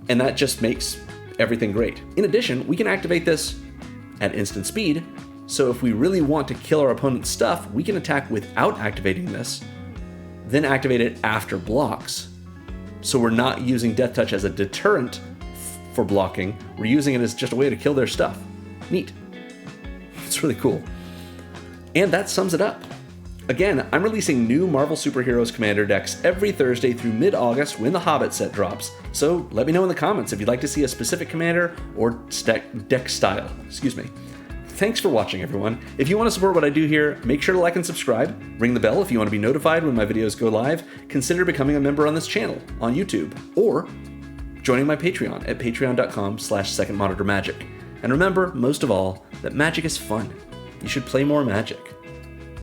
Speaker 1: and that just makes everything great. In addition, we can activate this at instant speed, so if we really want to kill our opponent's stuff, we can attack without activating this, then activate it after blocks. So we're not using Death Touch as a deterrent for blocking, we're using it as just a way to kill their stuff. Neat. It's really cool. And that sums it up. Again, I'm releasing new Marvel Superheroes Commander decks every Thursday through mid-August when the Hobbit set drops, so let me know in the comments if you'd like to see a specific commander or deck style. Thanks for watching, everyone. If you want to support what I do here, make sure to like and subscribe, ring the bell if you want to be notified when my videos go live, consider becoming a member on this channel on YouTube, or joining my Patreon at patreon.com/secondmonitormagic. And remember, most of all, that magic is fun. You should play more Magic.